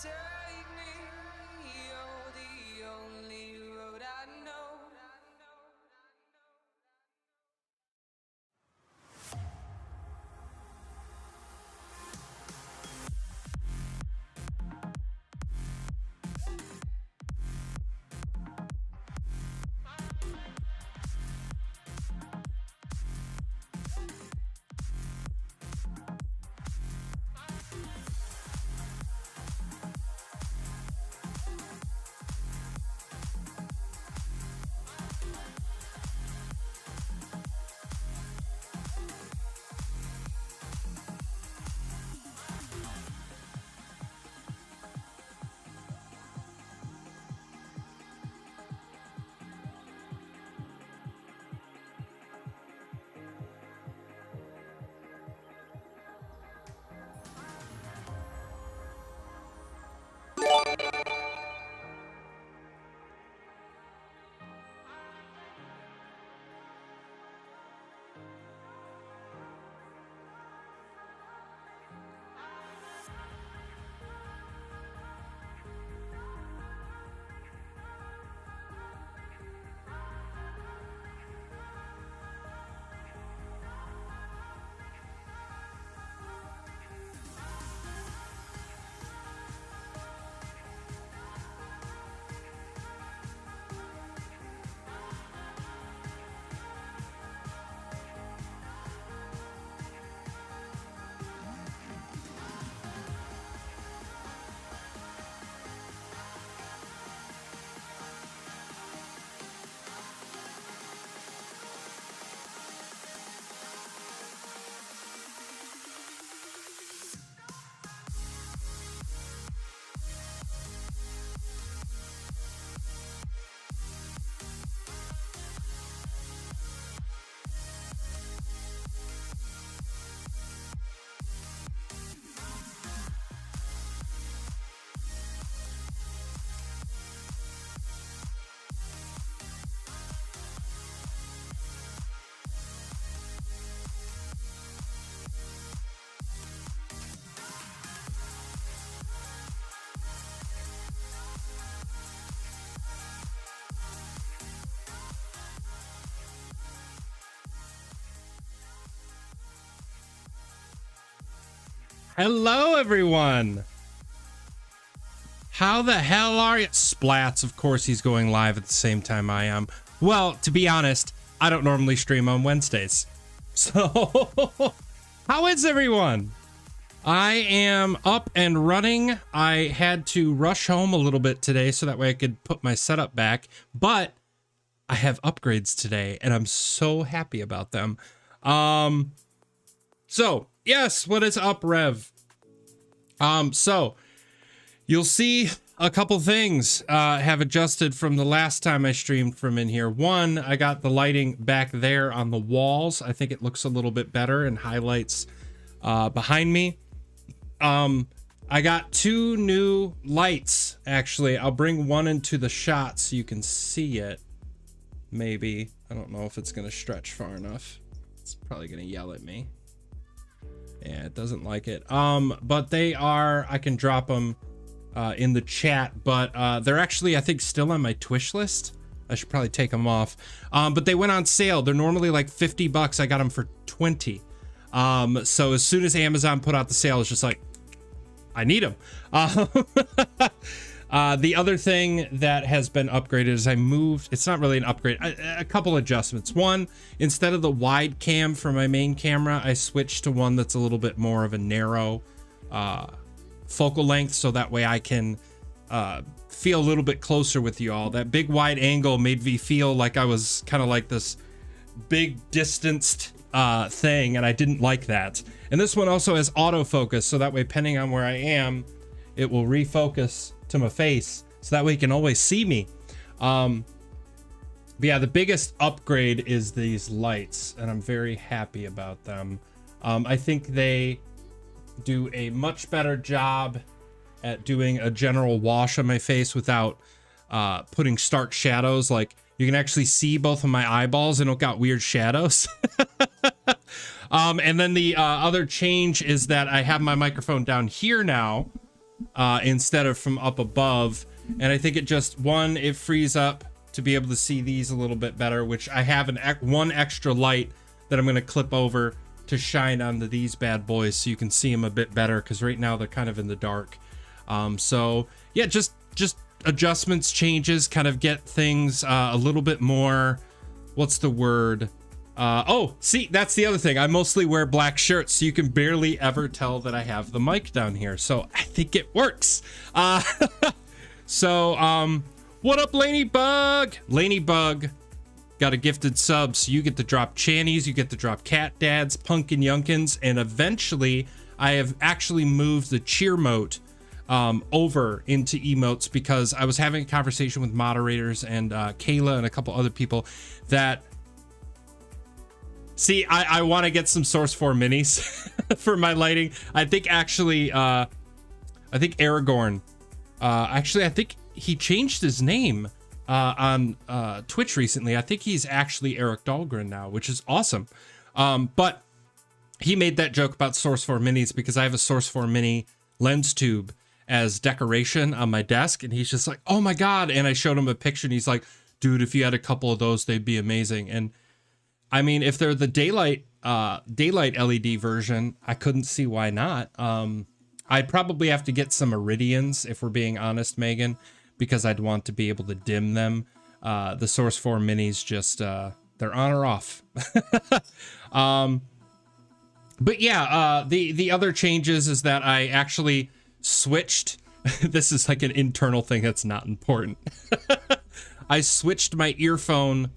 Take me, you're the only road I know. Hello, everyone. How the hell are you? Splats, of course, he's going live at the same time I am. Well, to be honest, I don't normally stream on Wednesdays. So, how is everyone? I am up and running. I had to rush home a little bit today so that way I could put my setup back, but I have upgrades today and I'm so happy about them. So, yes, what is up, Rev? So you'll see a couple things have adjusted from the last time I streamed from in here. One, I got the lighting back there on the walls. I think it looks a little bit better and highlights behind me. I got two new lights, actually. I'll bring one into the shot so you can see it. Maybe. I don't know if it's going to stretch far enough. It's probably going to yell at me. Yeah, it doesn't like it. But they are, I can drop them in the chat, but they're actually, I think, still on my Twitch list. I should probably take them off. But they went on sale. They're normally like 50 bucks. I got them for 20. So as soon as Amazon put out the sale, it's just like, I need them. The other thing that has been upgraded is I moved, it's not really an upgrade, a couple adjustments. One, instead of the wide cam for my main camera, I switched to one that's a little bit more of a narrow focal length, so that way I can feel a little bit closer with you all. That big wide angle made me feel like I was kind of like this big distanced thing, and I didn't like that. And this one also has autofocus, so that way, depending on where I am, it will refocus to my face, so that way you can always see me. But yeah, the biggest upgrade is these lights, and I'm very happy about them. I think they do a much better job at doing a general wash on my face without putting stark shadows. Like, you can actually see both of my eyeballs and it got weird shadows. And then the other change is that I have my microphone down here now. instead of from up above. And I think it just, one, it frees up to be able to see these a little bit better, which I have one extra light that I'm going to clip over to shine onto these bad boys so you can see them a bit better, because right now they're kind of in the dark. So yeah, just adjustments, changes, kind of get things a little bit more, what's the word? Oh, see, that's the other thing. I mostly wear black shirts, so you can barely ever tell that I have the mic down here. So I think it works. So, what up, Laney Bug? Laney Bug got a gifted sub, so you get to drop Channies, you get to drop Cat Dads, Punkin Yunkins, and eventually I have actually moved the cheer mote over into emotes, because I was having a conversation with moderators and Kayla and a couple other people that, see, I want to get some Source 4 minis for my lighting. I think actually, I think Aragorn, actually, I think he changed his name on Twitch recently. I think he's actually Eric Dahlgren now, which is awesome. But he made that joke about Source 4 minis because I have a Source 4 mini lens tube as decoration on my desk, and he's just like, oh my god. And I showed him a picture and he's like, dude, if you had a couple of those, they'd be amazing. And I mean, if they're the daylight LED version, I couldn't see why not. I'd probably have to get some Iridians, if we're being honest, Megan, because I'd want to be able to dim them. The Source 4 minis just, they're on or off. But yeah, the other changes is that I actually switched. This is like an internal thing that's not important. I switched my earphone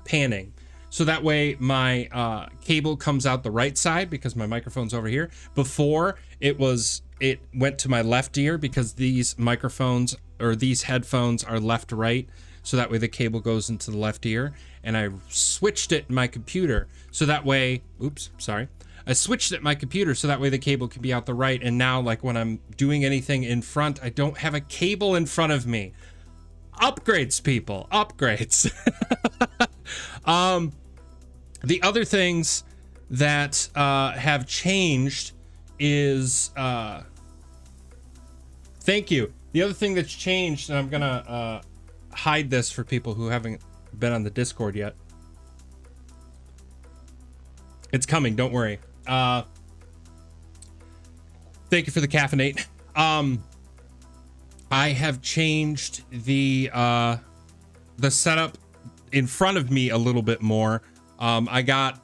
panning. So that way my cable comes out the right side because my microphone's over here. Before it went to my left ear because these microphones or these headphones are left right. So that way the cable goes into the left ear. And I switched it in my computer. So that way, oops, sorry. I switched it in my computer so that way the cable can be out the right. And now, like when I'm doing anything in front, I don't have a cable in front of me. Upgrades, people, upgrades. The other things that have changed is, thank you. The other thing that's changed, and I'm gonna hide this for people who haven't been on the Discord yet. It's coming, don't worry. Thank you for the caffeinate. I have changed the setup in front of me a little bit more. I got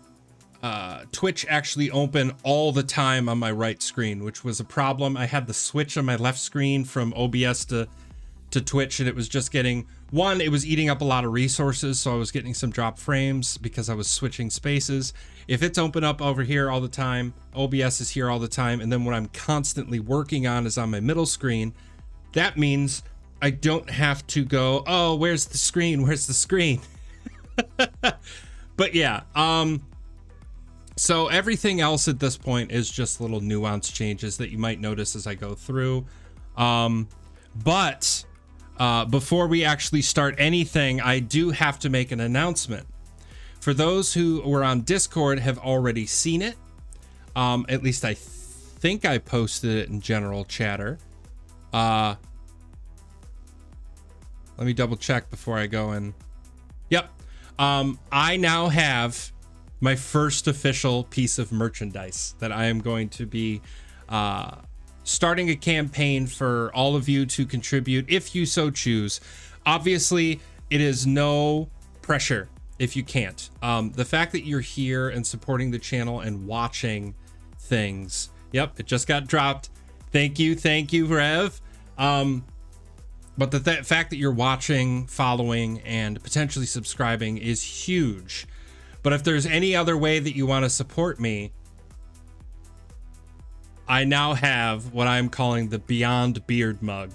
Twitch actually open all the time on my right screen, which was a problem. I had the switch on my left screen from OBS to Twitch, and it was just getting, one, it was eating up a lot of resources, so I was getting some drop frames because I was switching spaces. If it's open up over here all the time, OBS is here all the time, and then what I'm constantly working on is on my middle screen, that means I don't have to go, oh, where's the screen? Where's the screen? But yeah, so everything else at this point is just little nuance changes that you might notice as I go through. But before we actually start anything, I do have to make an announcement. For those who were on Discord have already seen it. At least I think I posted it in general chatter. Let me double check before I go in. Yep. I now have my first official piece of merchandise that I am going to be starting a campaign for all of you to contribute if you so choose. Obviously, it is no pressure if you can't. The fact that you're here and supporting the channel and watching things. Yep, it just got dropped. Thank you, Rev. But the fact that you're watching, following, and potentially subscribing is huge. But if there's any other way that you want to support me, I now have what I'm calling the Beyond Beard mug.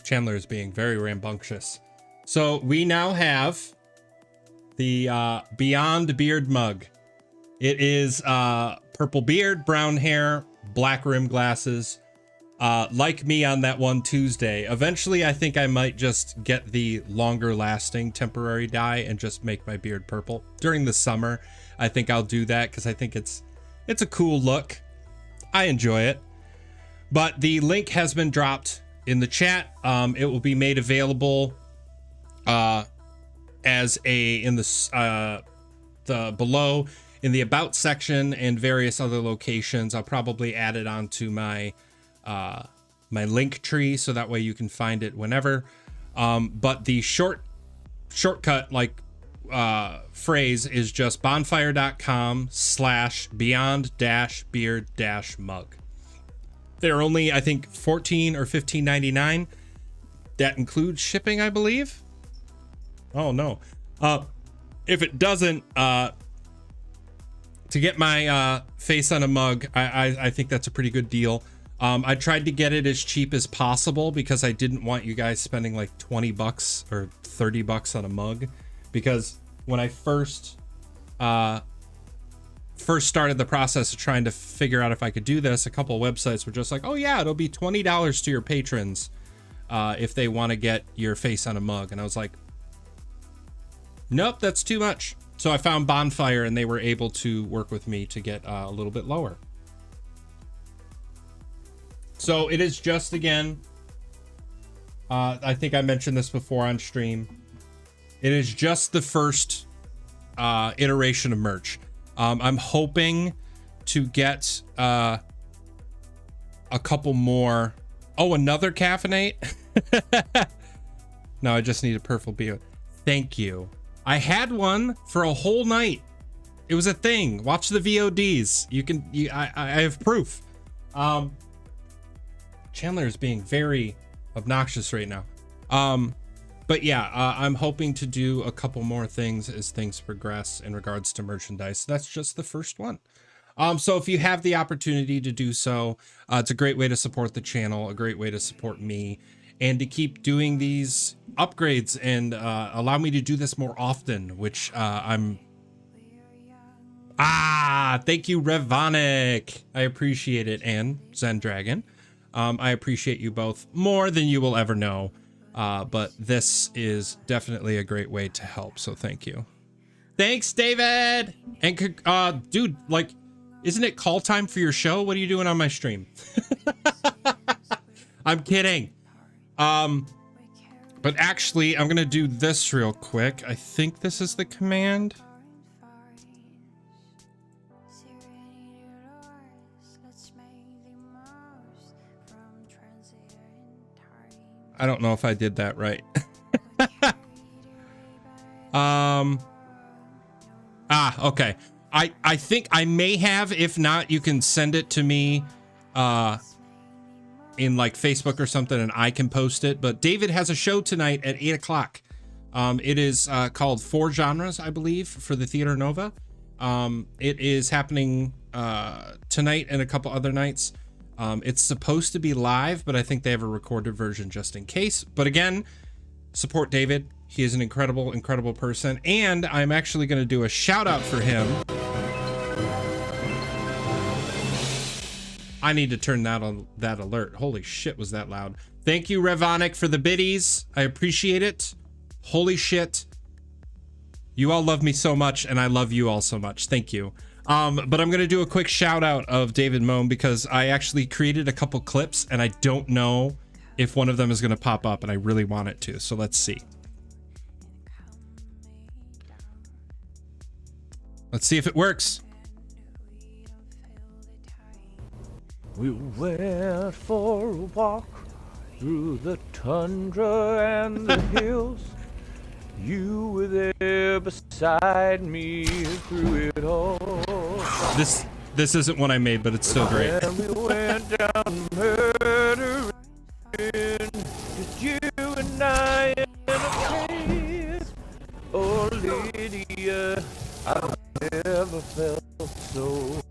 Chandler is being very rambunctious. So we now have the Beyond Beard mug. It is purple beard, brown hair, black rim glasses, like me on that one Tuesday. Eventually, I think I might just get the longer lasting temporary dye and just make my beard purple during the summer. I think I'll do that because I think it's a cool look. I enjoy it. But the link has been dropped in the chat. It will be made available as in the below in the about section and various other locations. I'll probably add it onto my my link tree so that way you can find it whenever. But the shortcut phrase is just bonfire.com/beyond-beard-mug. They're only, I think, $14 or $15.99. That includes shipping, I believe. Oh no. If it doesn't, to get my face on a mug, I think that's a pretty good deal. I tried to get it as cheap as possible because I didn't want you guys spending like $20 or $30 on a mug. Because when I first started the process of trying to figure out if I could do this, a couple of websites were just like, oh yeah, it'll be $20 to your patrons if they want to get your face on a mug. And I was like, nope, that's too much. So I found Bonfire and they were able to work with me to get a little bit lower. So it is just, again, I think I mentioned this before on stream. It is just the first iteration of merch. I'm hoping to get a couple more. Oh, another caffeinate? No, I just need a purple beard. Thank you. I had one for a whole night. It was a thing. Watch the VODs. I have proof. Chandler is being very obnoxious right now. But yeah, I'm hoping to do a couple more things as things progress in regards to merchandise. That's just the first one. So if you have the opportunity to do so, it's a great way to support the channel, a great way to support me, and to keep doing these upgrades and allow me to do this more often, which I'm... thank you, Revonic. I appreciate it, and Zen Dragon. I appreciate you both more than you will ever know. But this is definitely a great way to help, so thank you. Thanks, David! And dude, like, isn't it call time for your show? What are you doing on my stream? I'm kidding. But actually, I'm gonna do this real quick. I think this is the command. I don't know if I did that right. Okay. I think I may have. If not, you can send it to me in like Facebook or something and I can post it. But David has a show tonight at 8 o'clock. It is called 4 Genres, I believe, for the Theater Nova. It is happening tonight and a couple other nights. It's supposed to be live, but I think they have a recorded version just in case. But again, support David. He is an incredible, incredible person. And I'm actually going to do a shout out for him. I need to turn that on that alert. Holy shit, was that loud. Thank you, Revonic, for the biddies. I appreciate it. Holy shit. You all love me so much, and I love you all so much. Thank you. But I'm going to do a quick shout out of David Moan because I actually created a couple clips and I don't know if one of them is going to pop up and I really want it to. So let's see. Let's see if it works. We went for a walk through the tundra and the hills. You were there beside me through it all. This isn't one I made, but it's still great. And we went down murdering, just you and I in a cave. Oh, Lydia, I've never felt so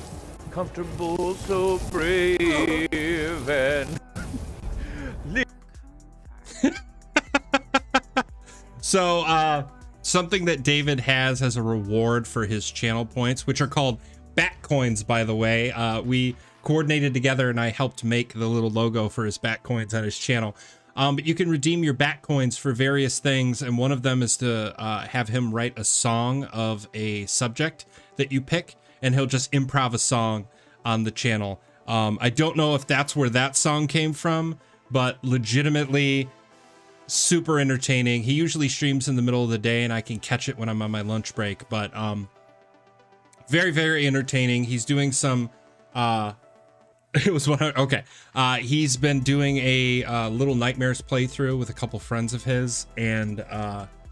comfortable, so brave, and so something that David has as a reward for his channel points, which are called bat coins, by the way. We coordinated together and I helped make the little logo for his bat coins on his channel. But you can redeem your bat coins for various things, and one of them is to have him write a song of a subject that you pick, and he'll just improv a song on the channel. I don't know if that's where that song came from, but legitimately super entertaining. He usually streams in the middle of the day, and I can catch it when I'm on my lunch break, but very, very entertaining. He's doing some it was one. Okay. He's been doing a Little Nightmares playthrough with a couple friends of his, and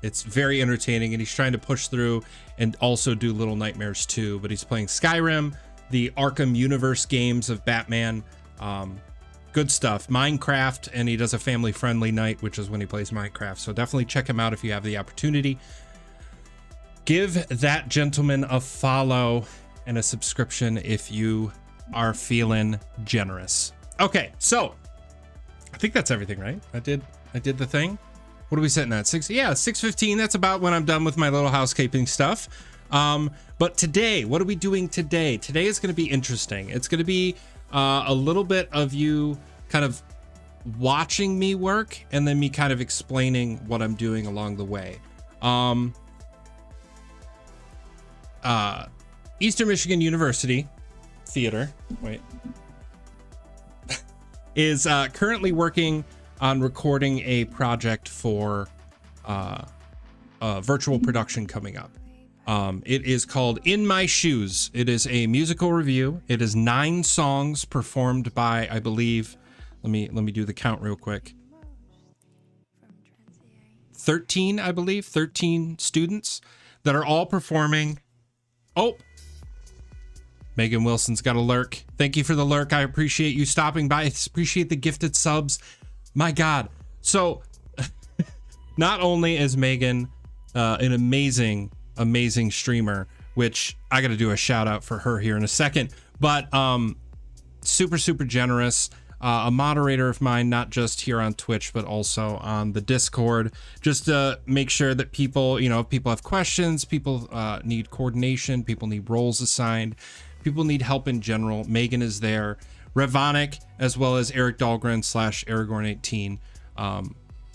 it's very entertaining, and he's trying to push through and also do Little Nightmares 2, but he's playing Skyrim, the Arkham universe games of Batman. Good stuff. Minecraft, and he does a family friendly night, which is when he plays Minecraft. So definitely check him out if you have the opportunity. Give that gentleman a follow and a subscription if you are feeling generous. Okay, so I think that's everything, right? I did the thing. What are we sitting at? 6:15. That's about when I'm done with my little housekeeping stuff. But today, what are we doing today? Today is going to be interesting. It's going to be a little bit of you kind of watching me work, and then me kind of explaining what I'm doing along the way. Eastern Michigan University Theater, is currently working on recording a project for a virtual production coming up. It is called In My Shoes. It is a musical review. It is 9 songs performed by, I believe, let me do the count real quick. 13, I believe, 13 students that are all performing. Oh, Megan Wilson's got a lurk. Thank you for the lurk. I appreciate you stopping by. I appreciate the gifted subs. My God. So not only is Megan an amazing streamer, which I got to do a shout out for her here in a second, but super generous, a moderator of mine, not just here on Twitch, but also on the Discord, just to make sure that people, you know, if people have questions, people need coordination, people need roles assigned, people need help in general. Megan is there. Revonic, as well as Eric Dahlgren / Aragorn18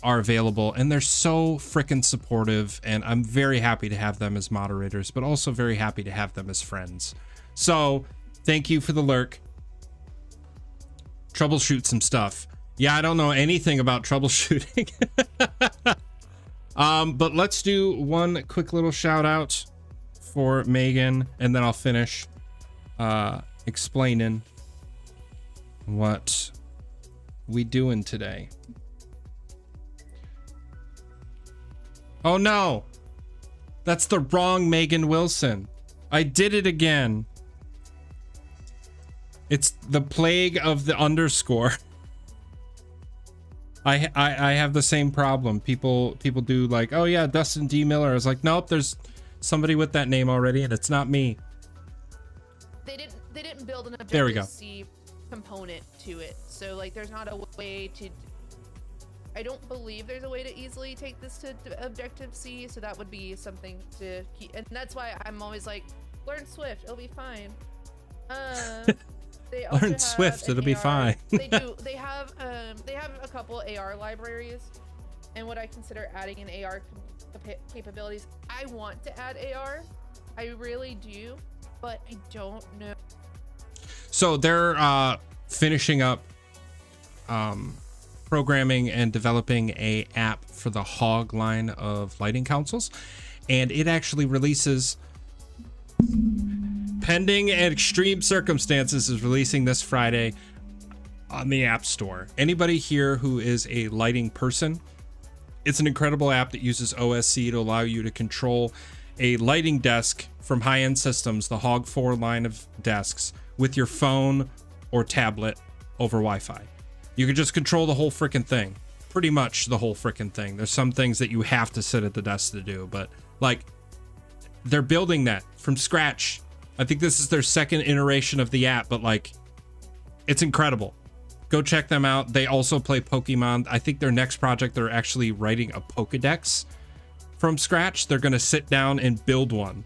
are available, and they're so freaking supportive, and I'm very happy to have them as moderators, but also very happy to have them as friends. So thank you for the lurk. Troubleshoot some stuff. Yeah, I don't know anything about troubleshooting. But let's do one quick little shout out for Megan, and then I'll finish explaining what we doing today. Oh no, that's the wrong Megan Wilson. I did it again. It's the plague of the underscore. I have the same problem. People do like, oh yeah, Dustin D. Miller. I was like, nope, there's somebody with that name already, and it's not me. They didn't build an There we go. Objective-C component to it, so like there's not a way to. I don't believe there's a way to easily take this to Objective-C, so that would be something to keep, and that's why I'm always like, learn Swift, it'll be fine. They also Learn Swift, it'll be fine. They do. They have a couple AR libraries, and what I consider adding in AR capabilities. I want to add AR, I really do, but I don't know. So they're finishing up programming and developing a app for the Hog line of lighting consoles, and it actually releases, pending extreme circumstances, is releasing this Friday on the App Store. Anybody here who is a lighting person, it's an incredible app that uses OSC to allow you to control a lighting desk from high-end systems, the Hog 4 line of desks, with your phone or tablet over Wi-Fi. You can just control the whole freaking thing. Pretty much the whole freaking thing. There's some things that you have to sit at the desk to do, but like, they're building that from scratch. I think this is their second iteration of the app, but like, it's incredible. Go check them out. They also play Pokemon. I think their next project, they're actually writing a Pokedex from scratch. They're going to sit down and build one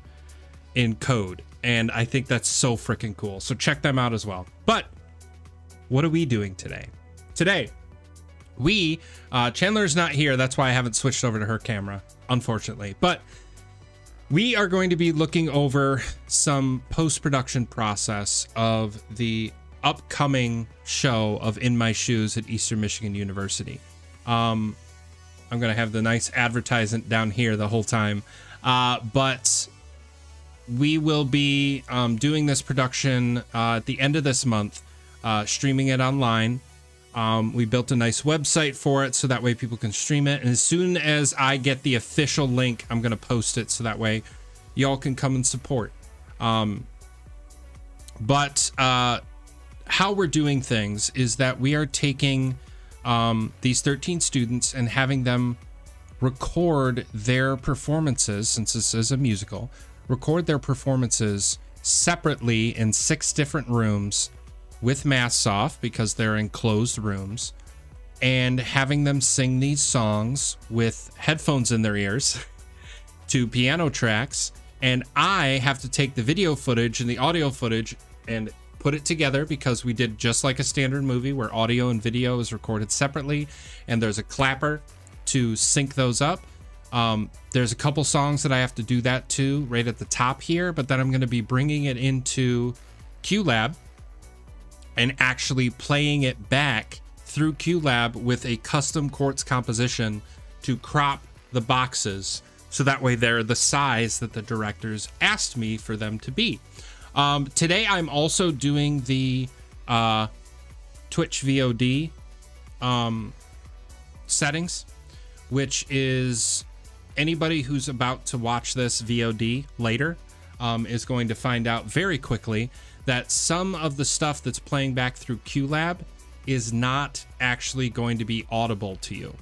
in code. And I think that's so freaking cool. So check them out as well. But what are we doing today? Today, Chandler's not here. That's why I haven't switched over to her camera, unfortunately. But we are going to be looking over some post-production process of the upcoming show of In My Shoes at Eastern Michigan University. I'm going to have the nice advertisement down here the whole time. But we will be doing this production at the end of this month, streaming it online. We built a nice website for it so that way people can stream it. And as soon as I get the official link, I'm going to post it so that way y'all can come and support. But how we're doing things is that we are taking these 13 students and having them record their performances, since this is a musical, record their performances separately in 6 different rooms with masks off because they're in closed rooms, and having them sing these songs with headphones in their ears to piano tracks. And I have to take the video footage and the audio footage and put it together, because we did just like a standard movie where audio and video is recorded separately, and there's a clapper to sync those up. There's a couple songs that I have to do that to right at the top here, but then I'm going to be bringing it into QLab and actually playing it back through QLab with a custom quartz composition to crop the boxes so that way they're the size that the directors asked me for them to be. Today I'm also doing the Twitch VOD settings, which is anybody who's about to watch this VOD later is going to find out very quickly that some of the stuff that's playing back through QLab is not actually going to be audible to you.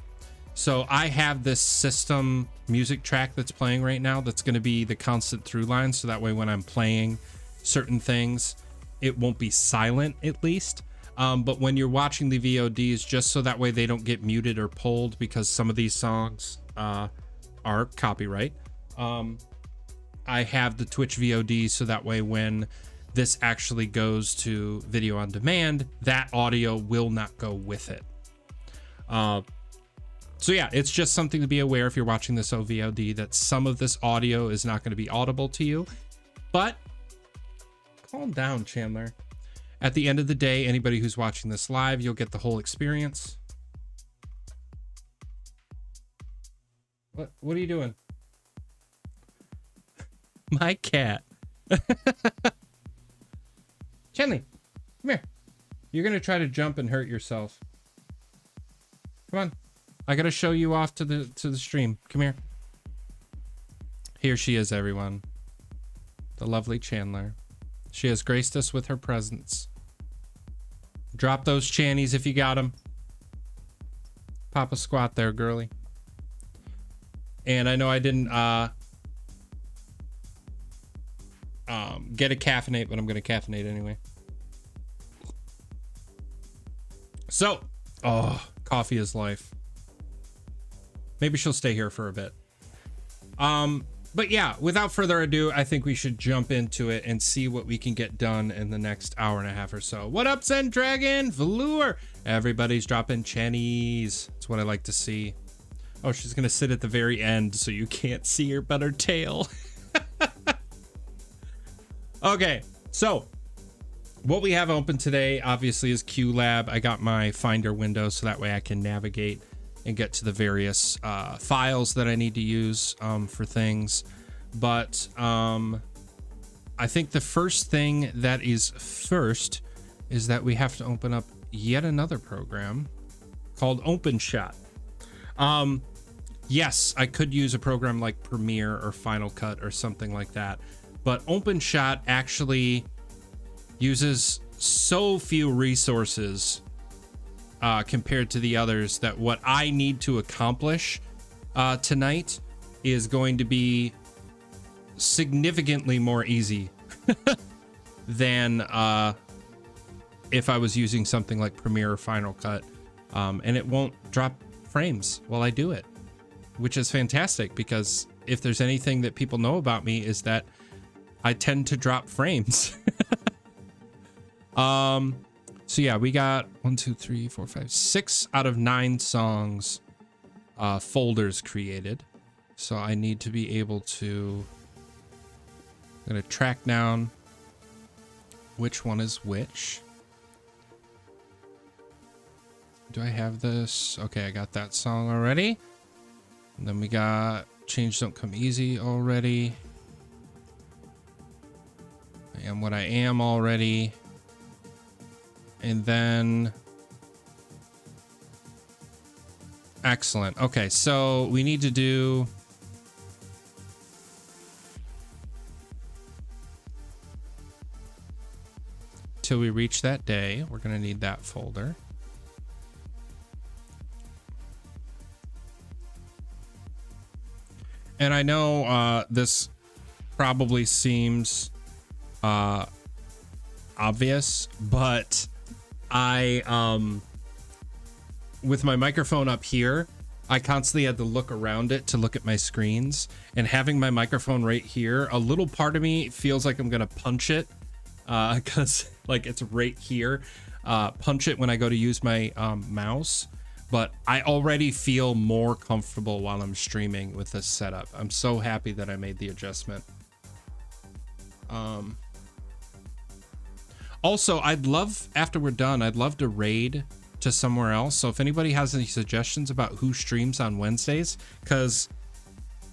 So I have this system music track that's playing right now that's going to be the constant through line, so that way when I'm playing certain things, it won't be silent, at least. But when you're watching the VODs, just so that way they don't get muted or pulled, because some of these songs are copyright. I have the Twitch VOD so that way when this actually goes to video on demand, that audio will not go with it. So yeah, it's just something to be aware if you're watching this OVOD, that some of this audio is not going to be audible to you. But calm down, Chandler. At the end of the day, anybody who's watching this live, you'll get the whole experience. What are you doing? My cat. Chandler, come here. You're going to try to jump and hurt yourself. Come on. I got to show you off to the stream. Come here. Here she is, everyone. The lovely Chandler. She has graced us with her presence. Drop those channies if you got them. Pop a squat there, girly. And I know I didn't get a caffeinate, but I'm going to caffeinate anyway. So, coffee is life. Maybe she'll stay here for a bit. But yeah, without further ado, I think we should jump into it and see what we can get done in the next hour and a half or so. What up, Zen Dragon? Velour. Everybody's dropping channies. That's what I like to see. Oh, she's going to sit at the very end so you can't see her but her tail. Okay, so what we have open today, obviously, is QLab. I got my Finder window so that way I can navigate and get to the various files that I need to use for things. But I think the first thing that is first is that we have to open up yet another program called OpenShot. Yes, I could use a program like Premiere or Final Cut or something like that, but OpenShot actually uses so few resources compared to the others that what I need to accomplish tonight is going to be significantly more easy than if I was using something like Premiere or Final Cut, and it won't drop frames while I do it, which is fantastic, because if there's anything that people know about me is that I tend to drop frames. So yeah, we got 1, 2, 3, 4, 5, 6 out of 9 songs folders created. So I need to be able to, I'm going to track down which one is which. Do I have this? Okay, I got that song already. And then we got Change Don't Come Easy already. I Am What I Am already. And then... Excellent. Okay, so we need to do... Till We Reach That Day. We're going to need that folder. And I know this probably seems obvious, but I, with my microphone up here, I constantly had to look around it to look at my screens. And having my microphone right here, a little part of me feels like I'm going to punch it because like it's right here. Punch it when I go to use my mouse. But I already feel more comfortable while I'm streaming with this setup. I'm so happy that I made the adjustment. Also, I'd love, after we're done, I'd love to raid to somewhere else. So if anybody has any suggestions about who streams on Wednesdays, because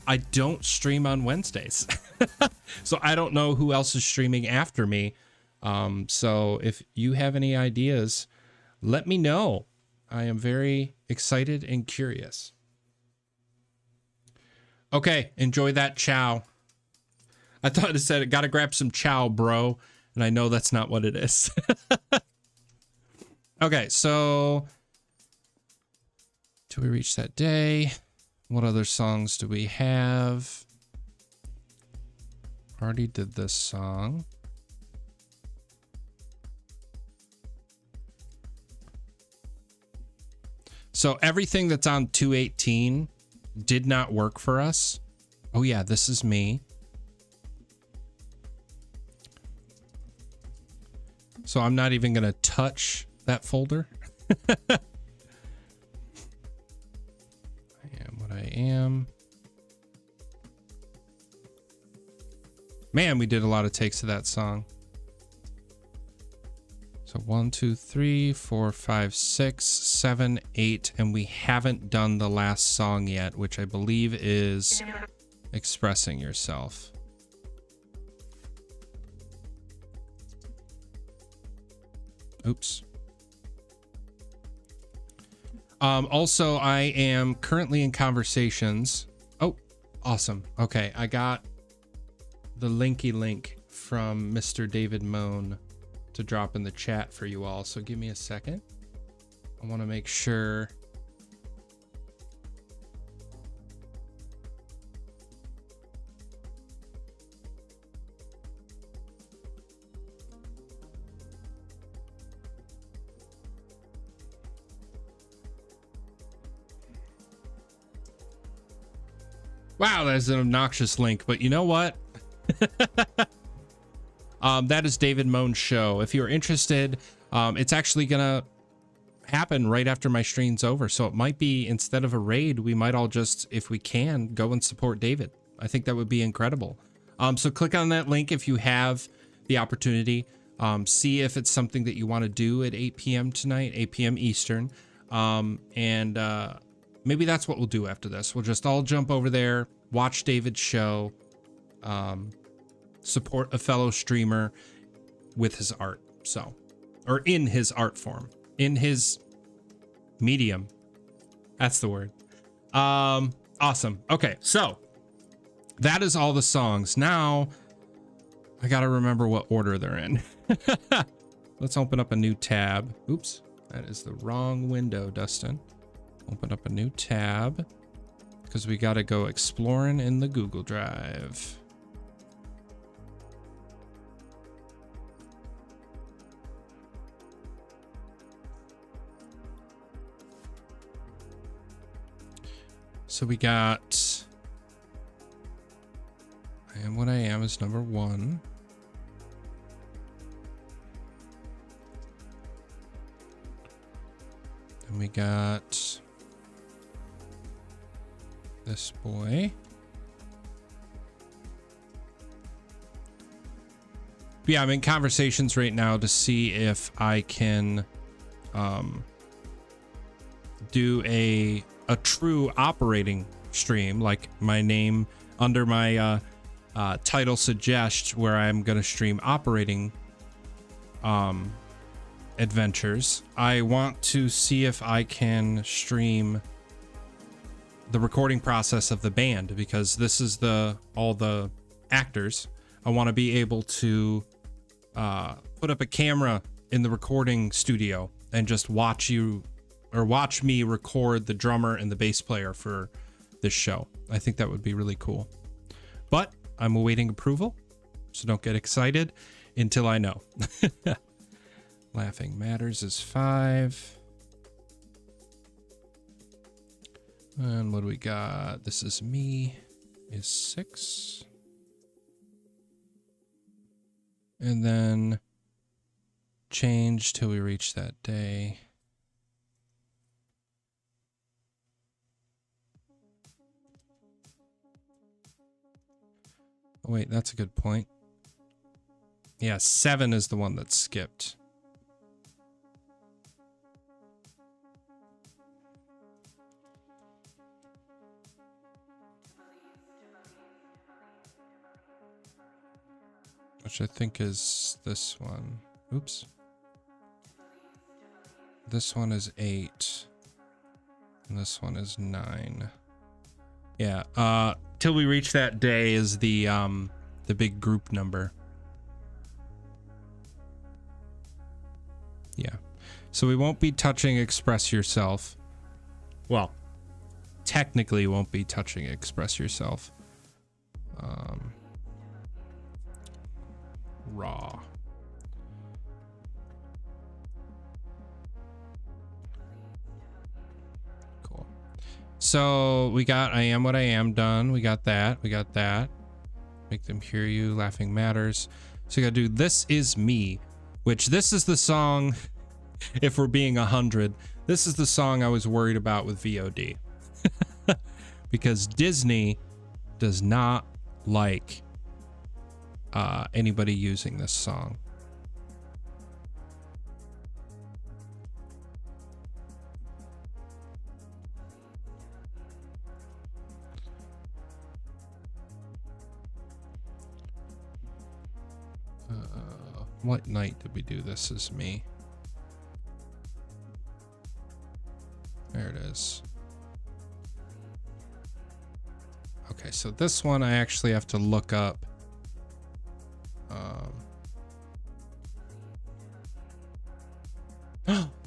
I don't stream on Wednesdays. So I don't know who else is streaming after me. So if you have any ideas, let me know. I am very excited and curious. Okay, enjoy that chow. I thought it said, gotta grab some chow, bro. And I know that's not what it is. Okay, so... Till We Reach That Day. What other songs do we have? Already did this song. So everything that's on 218 did not work for us. Oh yeah, this is me. So I'm not even going to touch that folder. I Am What I Am. Man, we did a lot of takes of that song. So 1, 2, 3, 4, 5, 6, 7, 8, and we haven't done the last song yet, which I believe is Expressing Yourself. Oops. Also, I am currently in conversations. Oh, awesome. Okay, I got the linky link from Mr. David Moan to drop in the chat for you all. So give me a second. I want to make sure. Wow, that's an obnoxious link, but you know what? That is David Moan's show. If you're interested, it's actually gonna happen right after my stream's over. So it might be, instead of a raid, we might all just, if we can, go and support David. I think that would be incredible. So click on that link if you have the opportunity. See if it's something that you want to do at 8 p.m. tonight, 8 p.m. Eastern. Maybe that's what we'll do after this. We'll just all jump over there, watch David's show, support a fellow streamer with his art. So, or in his art form, in his medium. That's the word. Awesome. Okay, so that is all the songs. Now I gotta remember what order they're in. Let's open up a new tab. Oops, that is the wrong window, Dustin. Open up a new tab because we got to go exploring in the Google Drive. So we got I Am What I Am is number 1. And we got this boy. But yeah, I'm in conversations right now to see if I can do a true operating stream, like my name under my title suggests, where I'm going to stream operating adventures. I want to see if I can stream the recording process of the band, because this is all the actors. I want to be able to put up a camera in the recording studio and just watch me record the drummer and the bass player for this show. I think that would be really cool. But I'm awaiting approval, so don't get excited until I know. Laughing Matters is 5. And what do we got? This is me is 6. And then change till we reach that day. Oh, wait, that's a good point. Yeah, 7 is the one that's skipped. Which I think is this one. Oops. This one is 8. And this one is 9. Yeah, till we reach that day is the big group number. Yeah. So we won't be touching Express Yourself. Well, technically won't be touching Express Yourself. Raw. Cool. So we got I Am What I Am done. We got that. We got that. Make Them Hear You. Laughing Matters. So we gotta do This Is Me, which this is the song, if we're being 100, this is the song I was worried about with VOD. Because Disney does not like anybody using this song. What night did we do This Is Me? There it is. Okay, so this one I actually have to look up.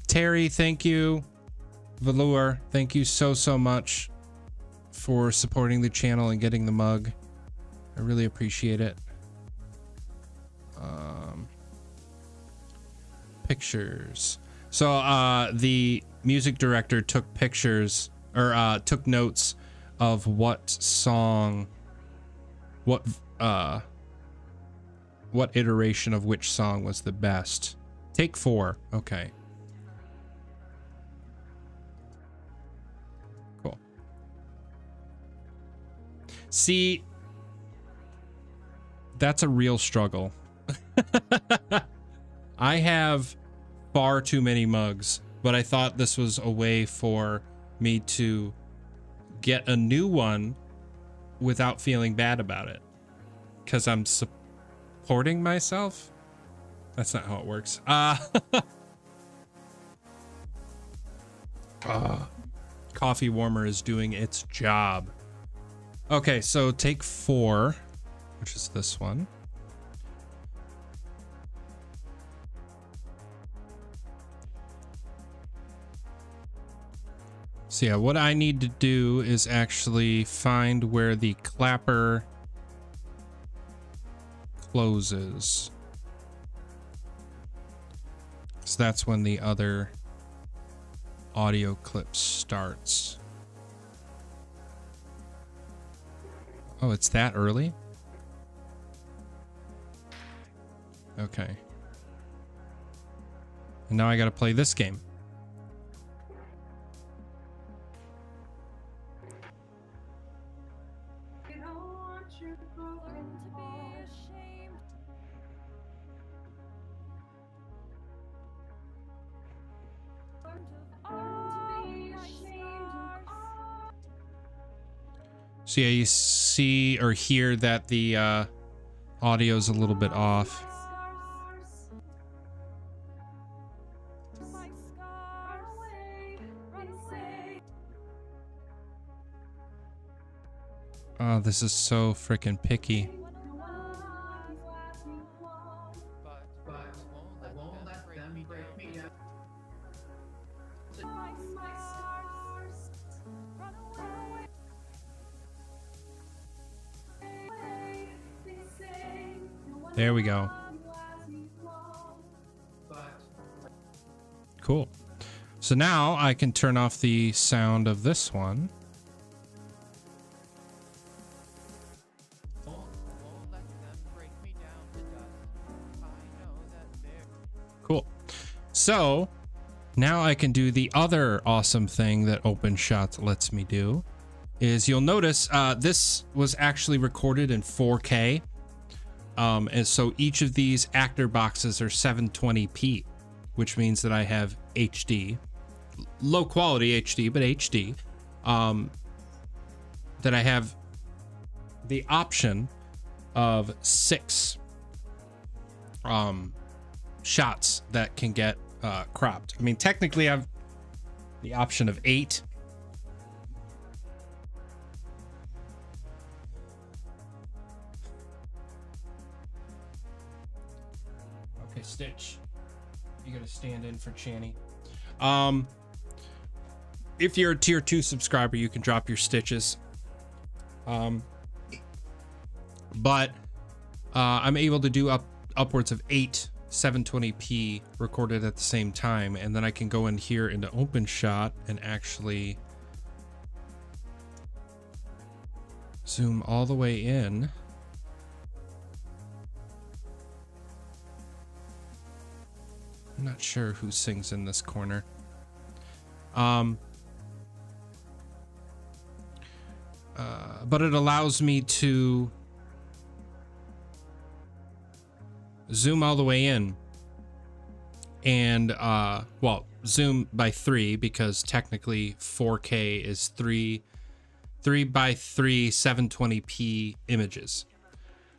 Terry, thank you. Velour, thank you so much for supporting the channel and getting the mug. I really appreciate it. Pictures. So the music director took pictures, or took notes of what song, what iteration of which song was the best. Take 4. Okay. Cool. See, that's a real struggle. I have far too many mugs, but I thought this was a way for me to get a new one without feeling bad about it, because I'm supporting myself. That's not how it works. Coffee warmer is doing its job. Okay, so take 4, which is this one. So yeah, what I need to do is actually find where the clapper closes. So that's when the other audio clip starts. Oh, it's that early? Okay. And now I gotta play this game. So yeah, you see or hear that the audio is a little bit off. Oh, this is so freaking picky. There we go. Cool. So now I can turn off the sound of this one. Cool. So now I can do the other awesome thing that OpenShot lets me do. Is you'll notice this was actually recorded in 4K. And so each of these actor boxes are 720p, which means that I have HD, low quality HD, but HD. That I have the option of 6 shots that can get cropped. I mean, technically I have the option of 8. Okay, Stitch, you gotta stand in for Channy. If you're a tier 2 subscriber, you can drop your stitches. But I'm able to do upwards of 8 720p recorded at the same time, and then I can go in here into OpenShot and actually zoom all the way in. I'm not sure who sings in this corner. But it allows me to zoom all the way in and well, zoom by 3 because technically 4K is 3 by 3 720p images.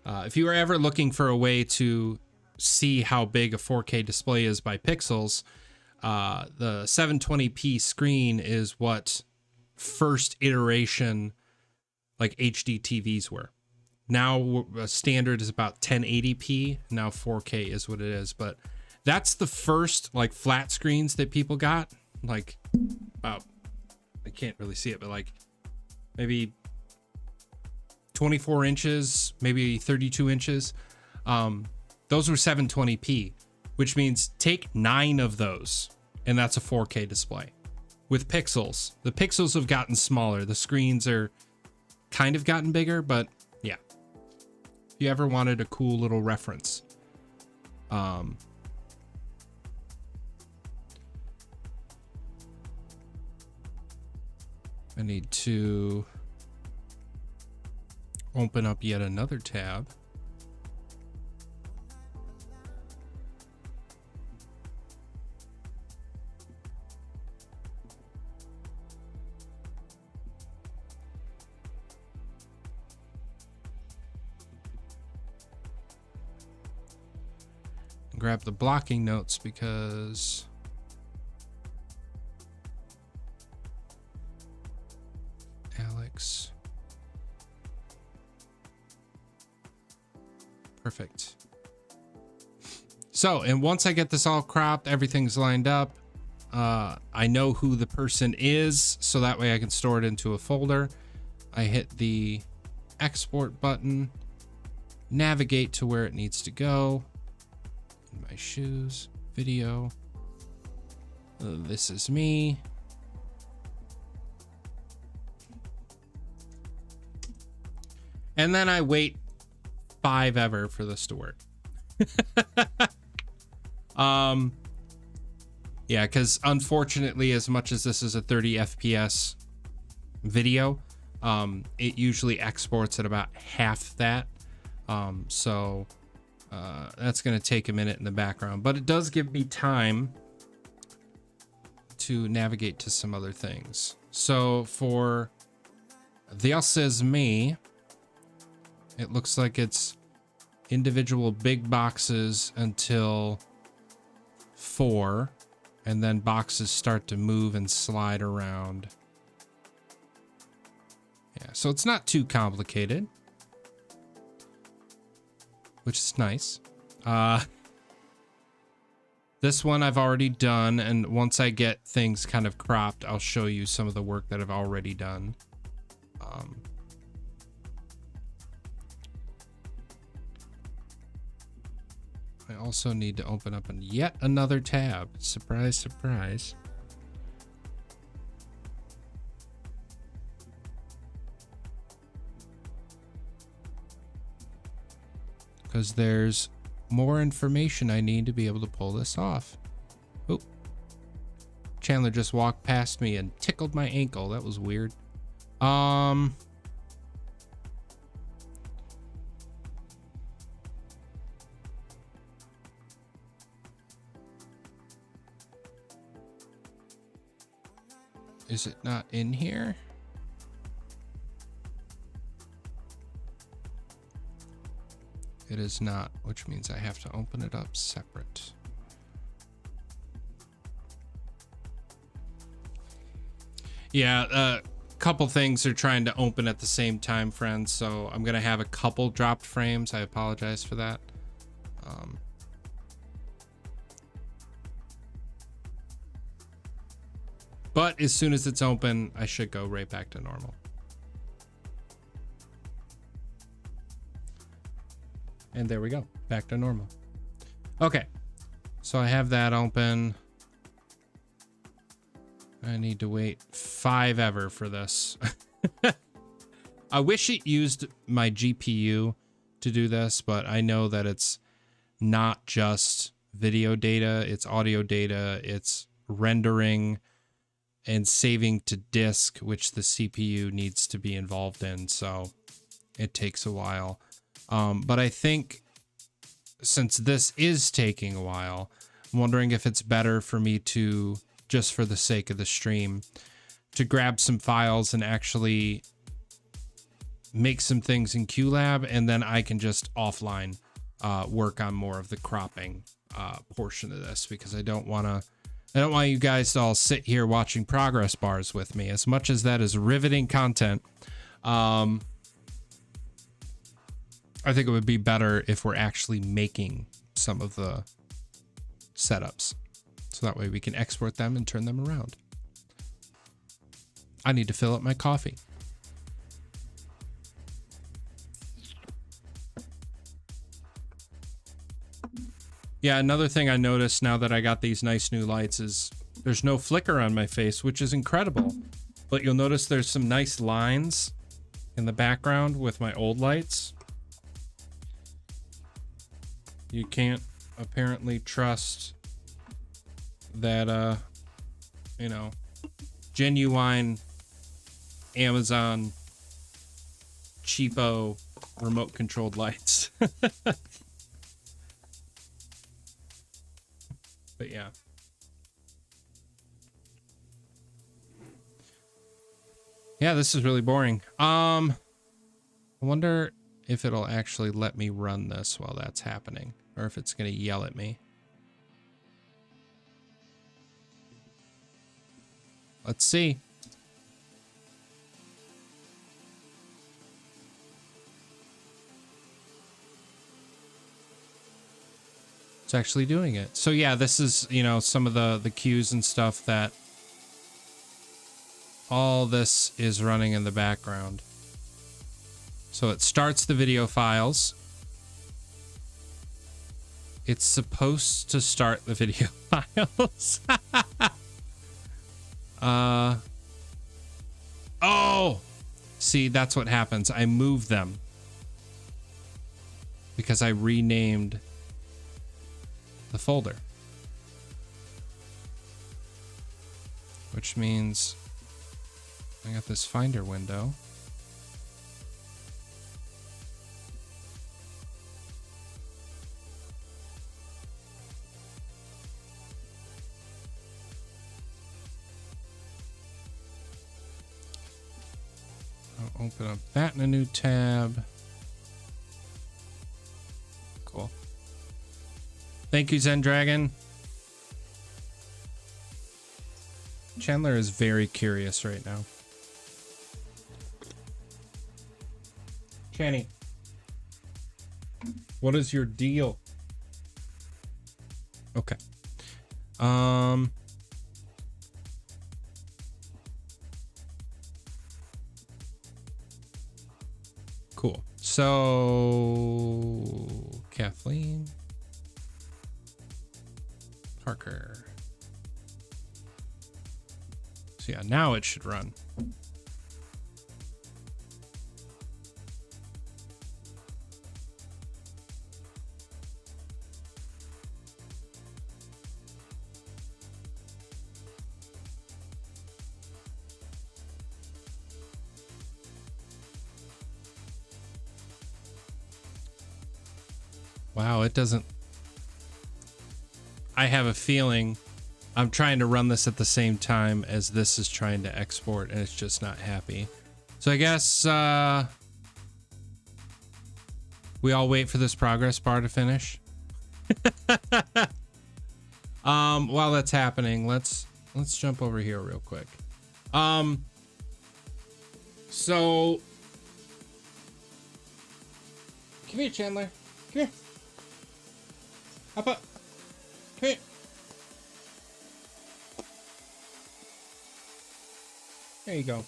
If you are ever looking for a way to see how big a 4K display is by pixels, the 720p screen is what first iteration like HD TVs were. Now standard is about 1080p. Now 4K is what it is, but that's the first like flat screens that people got. Like about, I can't really see it, but like maybe 24 inches, maybe 32 inches. Those were 720p, which means take 9 of those and that's a 4K display with pixels. The pixels have gotten smaller. The screens are kind of gotten bigger, but yeah. If you ever wanted a cool little reference. I need to open up yet another tab. Grab the blocking notes because Alex. Perfect. So, and once I get this all cropped, everything's lined up. I know who the person is, so that way I can store it into a folder. I hit the export button, navigate to where it needs to go. My shoes, video. This is me. And then I wait 5 ever for this to work. Yeah, because unfortunately, as much as this is a 30 FPS video, it usually exports at about half that. So that's going to take a minute in the background, but it does give me time to navigate to some other things. So for This is me. It looks like it's individual big boxes until 4, and then boxes start to move and slide around. Yeah, so it's not too complicated, which is nice. This one I've already done, and once I get things kind of cropped, I'll show you some of the work that I've already done. I also need to open up yet another tab. Surprise, surprise. Because there's more information I need to be able to pull this off. Oh, Chandler just walked past me and tickled my ankle. That was weird. Is it not in here? It is not, which means I have to open it up separate. Yeah, a couple things are trying to open at the same time, friends, so I'm gonna have a couple dropped frames. I apologize for that. But as soon as it's open, I should go right back to normal. And there we go, back to normal. Okay, so I have that open. I need to wait 5 ever for this. I wish it used my GPU to do this, but I know that it's not just video data, it's audio data, it's rendering and saving to disk, which the CPU needs to be involved in, so it takes a while. But I think since this is taking a while, I'm wondering if it's better for me to, just for the sake of the stream, to grab some files and actually make some things in QLab, and then I can just offline work on more of the cropping portion of this, because I don't want you guys to all sit here watching progress bars with me. As much as that is riveting content, I think it would be better if we're actually making some of the setups, so that way we can export them and turn them around. I need to fill up my coffee. Yeah, another thing I noticed now that I got these nice new lights is there's no flicker on my face, which is incredible. But you'll notice there's some nice lines in the background with my old lights. You can't apparently trust that, you know, genuine Amazon cheapo remote controlled lights. But yeah. Yeah, this is really boring. I wonder if it'll actually let me run this while that's happening, or if it's going to yell at me. Let's see. It's actually doing it. So yeah, this is, you know, some of the cues and stuff that all this is running in the background. So it starts the video files. It's supposed to start the video files. Oh, see, that's what happens. I move them because I renamed the folder, which means I got this Finder window. I'll Open up that in a new tab. Cool. Thank you, Zen Dragon. Chandler is very curious right now. Kenny, what is your deal? Okay. Cool. So Kathleen, Parker. So yeah, now it should run. Wow, it doesn't. I have a feeling I'm trying to run this at the same time as this is trying to export, and it's just not happy. So I guess we all wait for this progress bar to finish. While that's happening, let's jump over here real quick. So come here, Chandler. Come here. Hop up. Come here. There you go.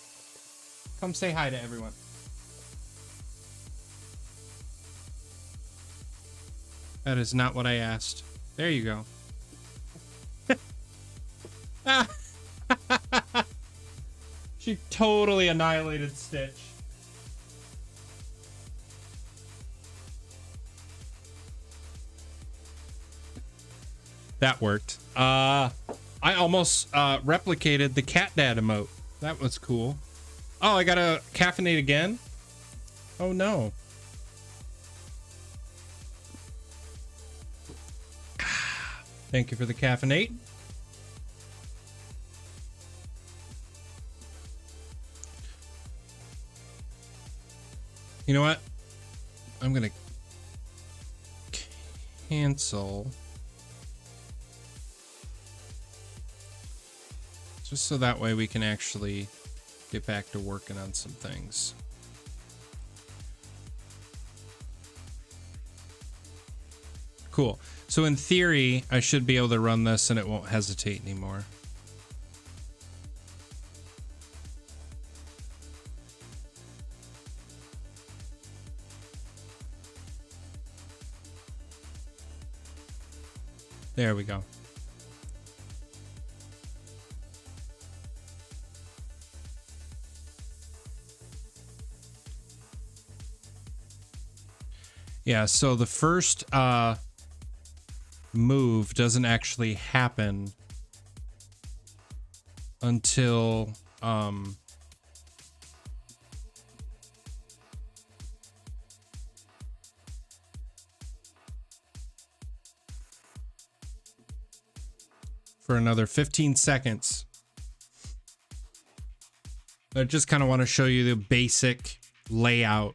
Come say hi to everyone. That is not what I asked. There you go. She totally annihilated Stitch. That worked. I almost replicated the cat dad emote. That was cool. Oh, I gotta caffeinate again? Oh no. Thank you for the caffeinate. You know what? I'm gonna cancel. Just so that way we can actually get back to working on some things. Cool. So in theory, I should be able to run this and it won't hesitate anymore. There we go. Yeah, so the first move doesn't actually happen until for another 15 seconds. I just kind of want to show you the basic layout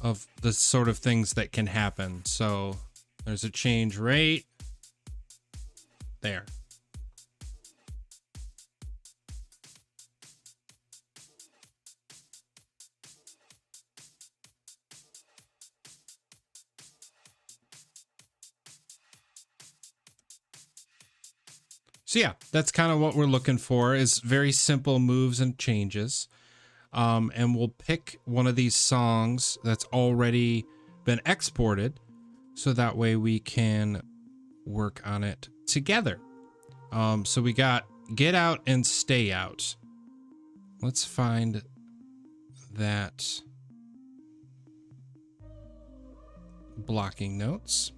of the sort of things that can happen. So there's a change rate there. So yeah, that's kind of what we're looking for, is very simple moves and changes. And we'll pick one of these songs that's already been exported, so that way we can work on it together. So we got Get Out and Stay Out. Let's find that blocking notes.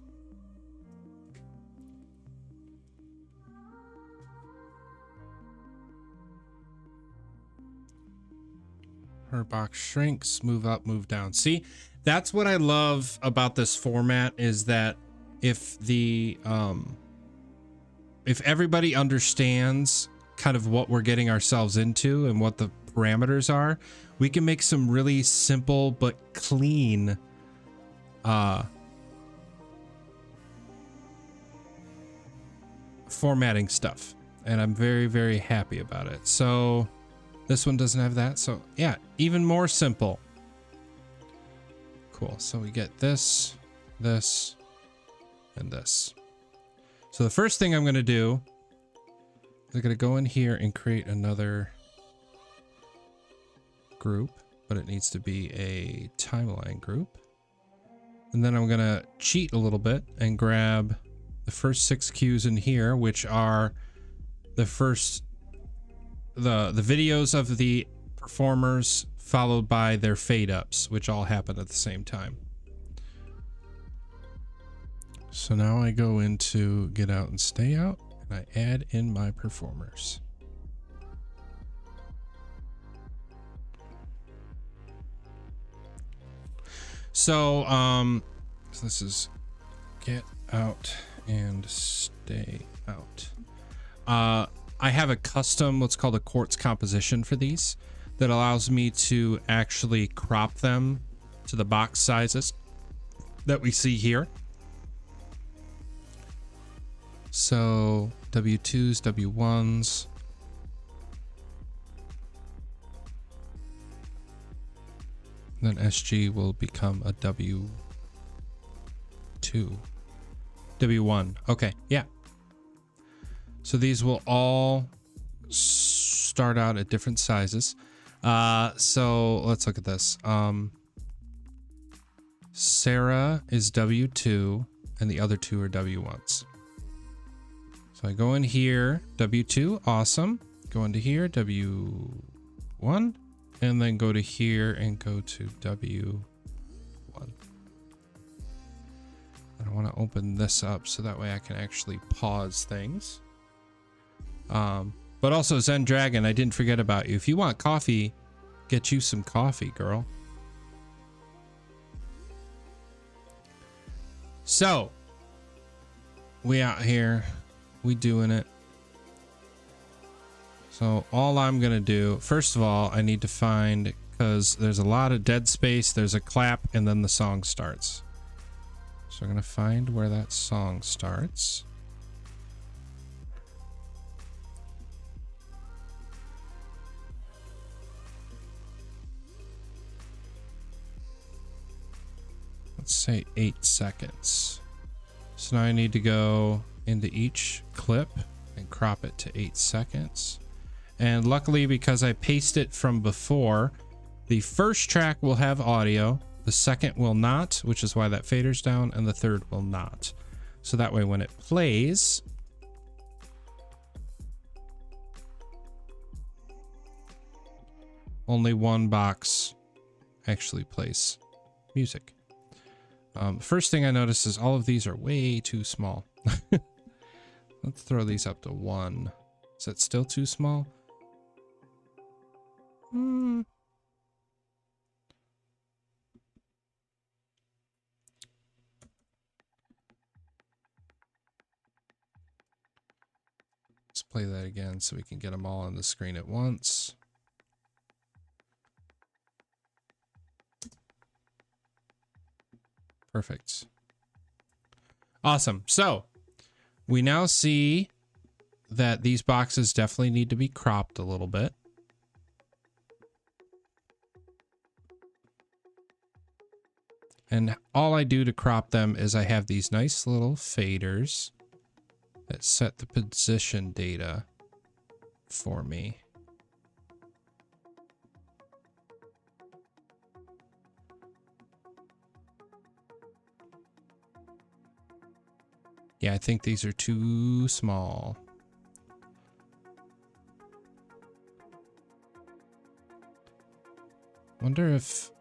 Her box shrinks, move up, move down. See, that's what I love about this format, is that if the if everybody understands kind of what we're getting ourselves into and what the parameters are, we can make some really simple but clean formatting stuff. And I'm very, very happy about it. So this one doesn't have that. So yeah, even more simple. Cool. So we get this, this, and this. So the first thing I'm going to do is I'm going to go in here and create another group, but it needs to be a timeline group. And then I'm going to cheat a little bit and grab the first 6 cues in here, which are the first, the videos of the performers followed by their fade ups, which all happen at the same time. So now I go into get out and stay out, and I add in my performers. So, so this is get out and stay out. I have a custom, what's called a quartz composition for these that allows me to actually crop them to the box sizes that we see here. So W2s, W1s. Then SG will become a W2. W1. Okay, yeah. So these will all start out at different sizes. So let's look at this. Sarah is W2 and the other two are W1s. So I go in here, W2, awesome. Go into here, W1, and then go to here and go to W1. And I want to open this up so that way I can actually pause things. But also Zen Dragon, I didn't forget about you. If you want coffee, get you some coffee, girl. So we out here, we doing it. So all I'm gonna do, first of all, I need to find, because there's a lot of dead space, there's a clap, and then the song starts. So I'm gonna find where that song starts. Let's say 8 seconds. So now I need to go into each clip and crop it to 8 seconds. And luckily, because I pasted it from before, the first track will have audio, the second will not, which is why that fader's down, and the third will not. So that way when it plays, only one box actually plays music. First thing I notice is all of these are way too small. Let's throw these up to 1. Is that still too small? Let's play that again so we can get them all on the screen at once. Perfect. Awesome. So we now see that these boxes definitely need to be cropped a little bit. And all I do to crop them is I have these nice little faders that set the position data for me. Yeah, I think these are too small. Wonder if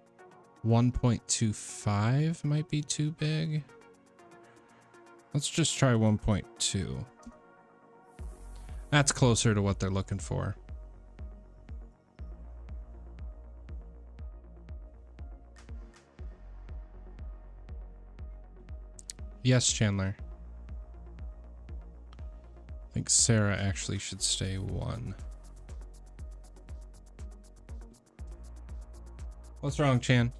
1.25 might be too big. Let's just try 1.2. That's closer to what they're looking for. Yes, Chandler. I think Sarah actually should stay 1. What's wrong, Chan?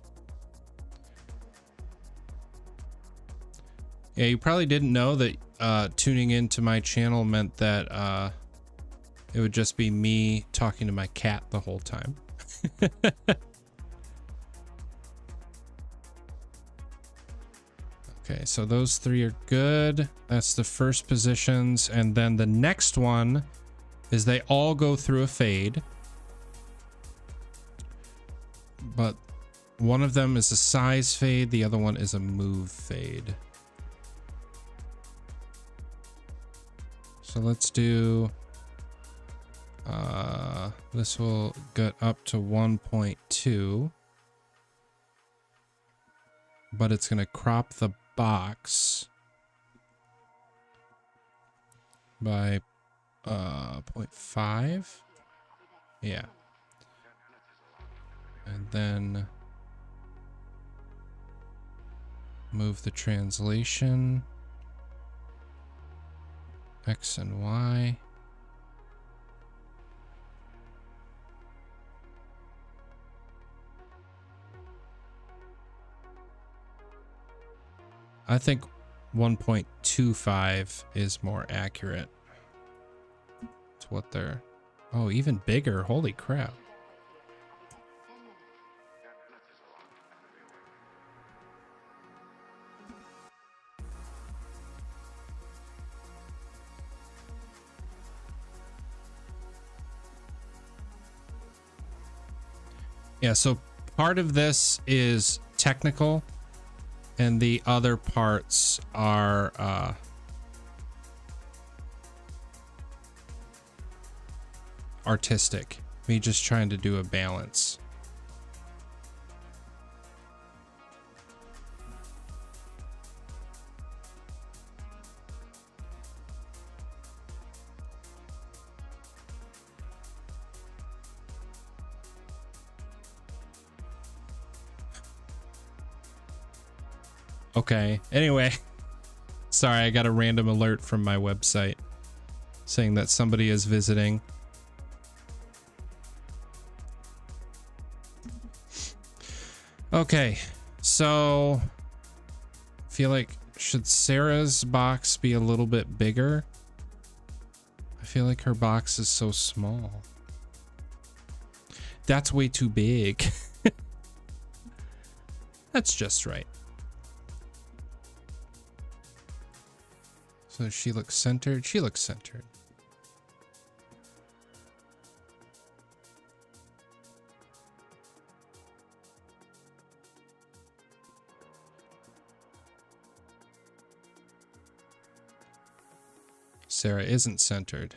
Yeah, you probably didn't know that tuning into my channel meant that it would just be me talking to my cat the whole time. Okay, so those three are good. That's the first positions. And then the next one is they all go through a fade. But one of them is a size fade. The other one is a move fade. So let's do... this will get up to 1.2. But it's going to crop the box by 0.5. Yeah. And then move the translation X and Y. I think 1.25 is more accurate. It's what they're... Oh, even bigger. Holy crap. Yeah, so part of this is technical. And the other parts are artistic. Me just trying to do a balance. Okay, anyway, sorry, I got a random alert from my website saying that somebody is visiting. Okay, so I feel like, should Sarah's box be a little bit bigger? I feel like her box is so small. That's way too big. That's just right. So she looks centered. She looks centered. Sarah isn't centered.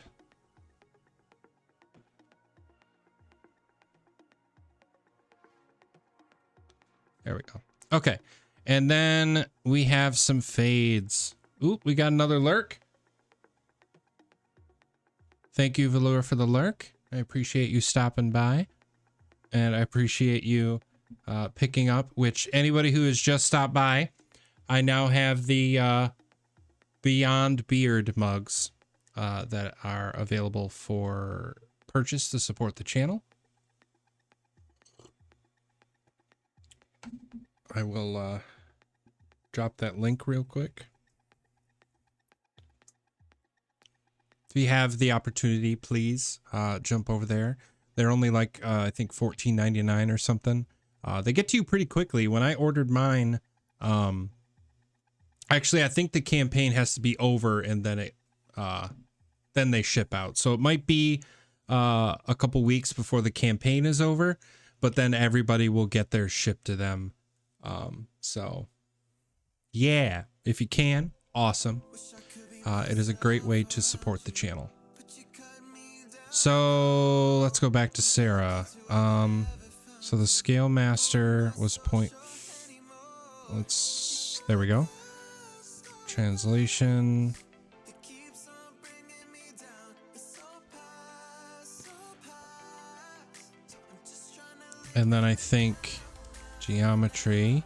There we go. Okay. And then we have some fades. Oop, we got another lurk. Thank you, Velour, for the lurk. I appreciate you stopping by. And I appreciate you picking up, which anybody who has just stopped by, I now have the Beyond Beard mugs that are available for purchase to support the channel. I will drop that link real quick. If you have the opportunity, please jump over there. They're only like, I think $14.99 or something. They get to you pretty quickly. When I ordered mine, actually, I think the campaign has to be over and then then they ship out. So it might be a couple weeks before the campaign is over, but then everybody will get theirs shipped to them. So yeah, if you can, awesome. It is a great way to support the channel. So let's go back to Sarah. So the Scale Master was there we go. Translation. And then I think geometry.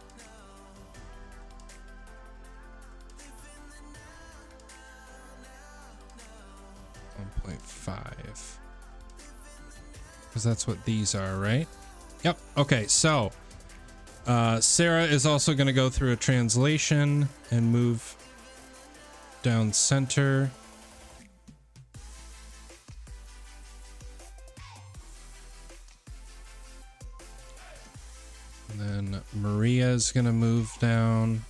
1.5. Because that's what these are, right? Yep. Okay, so Sarah is also going to go through a translation and move down center. And then Maria is going to move down.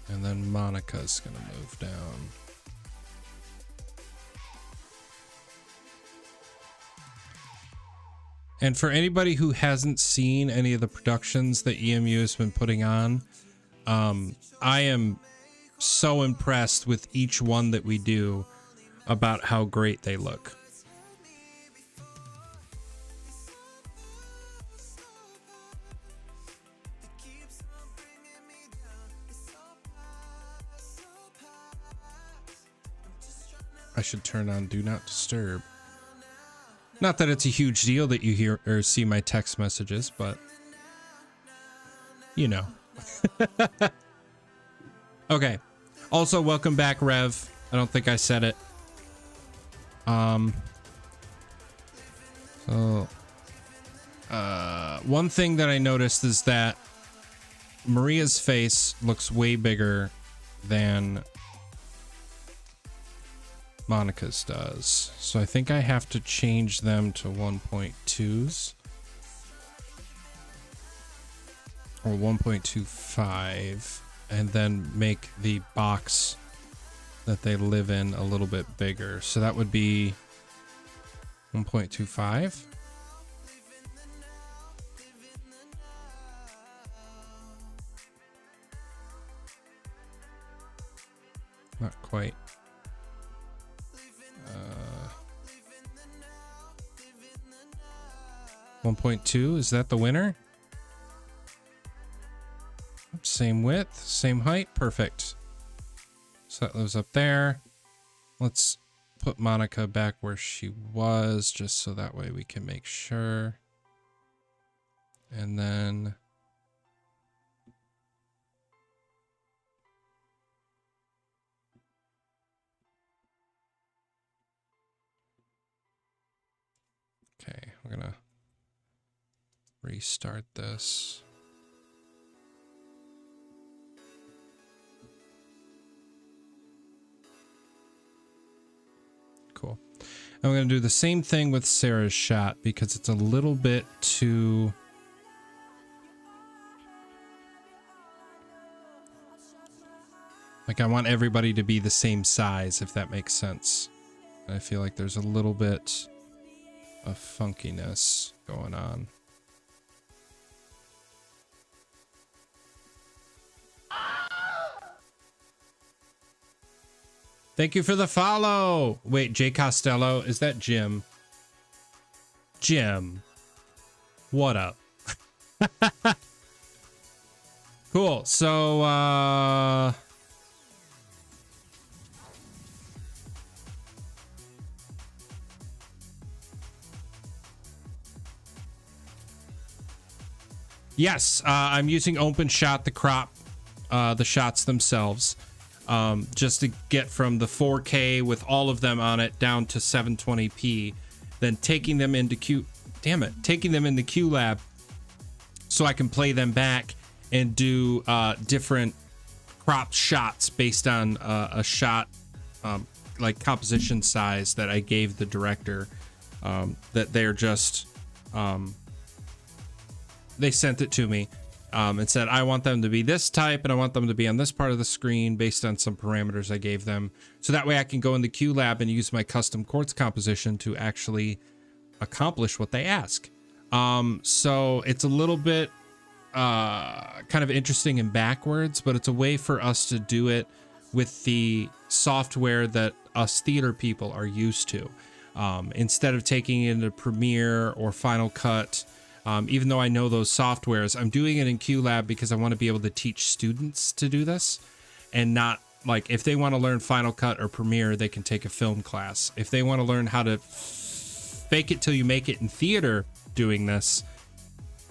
And then Monica's going to move down. And for anybody who hasn't seen any of the productions that EMU has been putting on, I am so impressed with each one that we do about how great they look. I should turn on Do Not Disturb. Not that it's a huge deal that you hear or see my text messages, but you know. Okay. Also, welcome back, Rev. I don't think I said it. One thing that I noticed is that Maria's face looks way bigger than Monica's does. So I think I have to change them to 1.2s or 1.25 and then make the box that they live in a little bit bigger. So that would be 1.25. Not quite. 1.2, is that the winner? Same width, same height, perfect. So that lives up there. Let's put Monica back where she was, just so that way we can make sure. And then okay, we're gonna restart this. Cool. And we're going to do the same thing with Sarah's shot because it's a little bit too... like I want everybody to be the same size, if that makes sense. I feel like there's a little bit of funkiness going on. Thank you for the follow. Wait, Jay Costello, is that Jim? Jim, what up? Cool. So, yes, I'm using OpenShot to crop the shots themselves. Just to get from the 4K with all of them on it down to 720p, then taking them into taking them into QLab so I can play them back and do different cropped shots based on a shot like composition size that I gave the director. That they're just they sent it to me. And said, I want them to be this type and I want them to be on this part of the screen based on some parameters I gave them. So that way I can go into QLab and use my custom quartz composition to actually accomplish what they ask. So it's a little bit kind of interesting and backwards, but it's a way for us to do it with the software that us theater people are used to. Instead of taking it into Premiere or Final Cut, even though I know those softwares, I'm doing it in QLab because I want to be able to teach students to do this and not like if they want to learn Final Cut or Premiere, they can take a film class. If they want to learn how to fake it till you make it in theater doing this,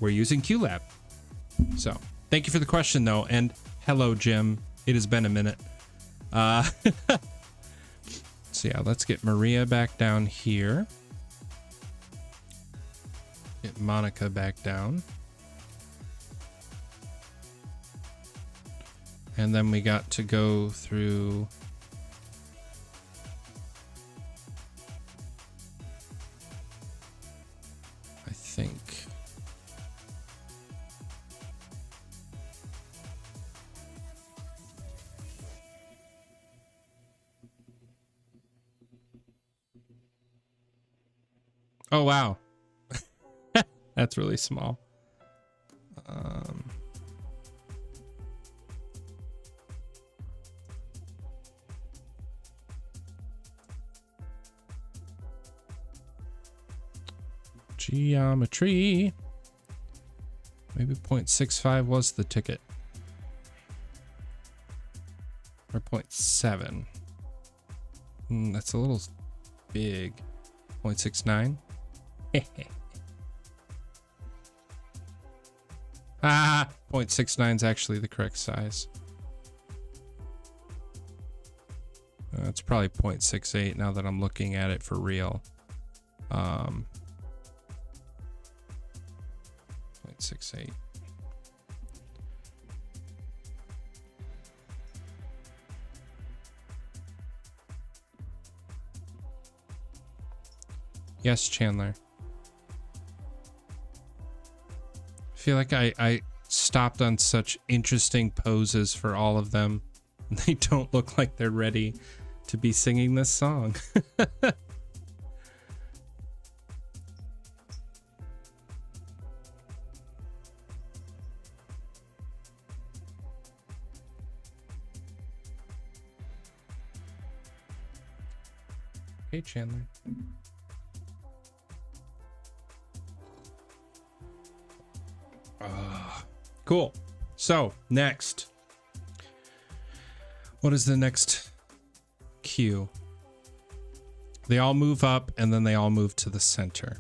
we're using QLab. So thank you for the question though. And hello, Jim. It has been a minute. So yeah, let's get Maria back down here. Get Monica back down. And then we got to go through I think oh wow. That's really small. Geometry. Maybe 0.65 was the ticket. Or 0.7. That's a little big. 0.69. Ah, 0.69 is actually the correct size. It's probably 0.68 now that I'm looking at it for real. 0.68. Yes, Chandler. I feel like I stopped on such interesting poses for all of them. They don't look like they're ready to be singing this song. Hey, Chandler. Cool. So next, what is the next cue? They all move up and then they all move to the center.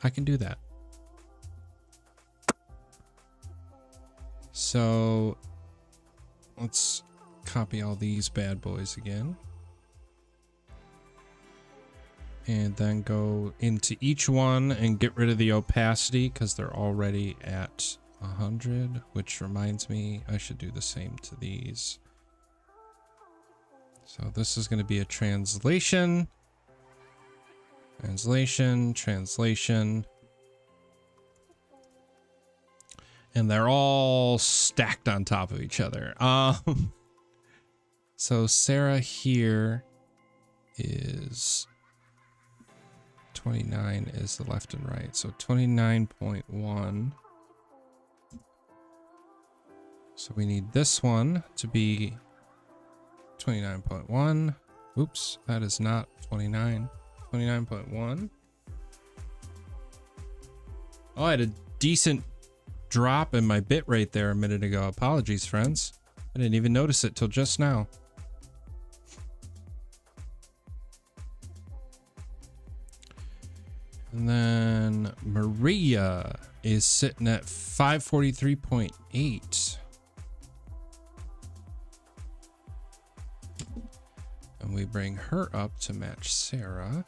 I can do that. So let's copy all these bad boys again. And then go into each one and get rid of the opacity because they're already at 100, which reminds me I should do the same to these. So this is going to be a translation, translation, and they're all stacked on top of each other. So Sarah here is 29 is the left and right, so 29.1. So we need this one to be 29.1. Oops, that is not 29. 29.1. Oh, I had a decent drop in my bit rate there a minute ago. Apologies, friends. I didn't even notice it till just now. And then Maria is sitting at 543.8. And we bring her up to match Sarah.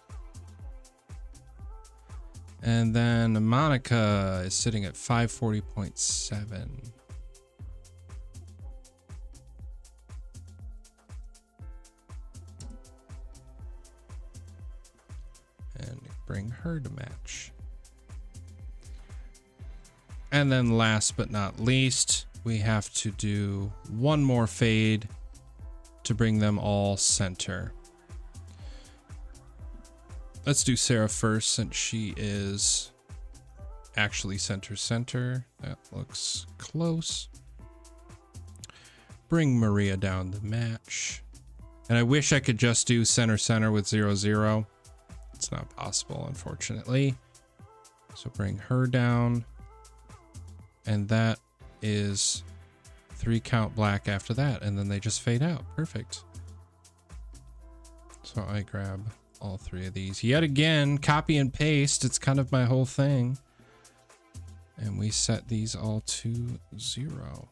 And then Monica is sitting at 540.7. And bring her to match. And then last but not least, we have to do one more fade to bring them all center. Let's do Sarah first since she is actually center. That looks close. Bring Maria down to match. And I wish I could just do center with 0, 0. It's not possible, unfortunately. So bring her down. And that is 3 count black after that, and then they just fade out. Perfect. So I grab all 3 of these. Yet again, copy and paste. It's kind of my whole thing. And we set these all to 0.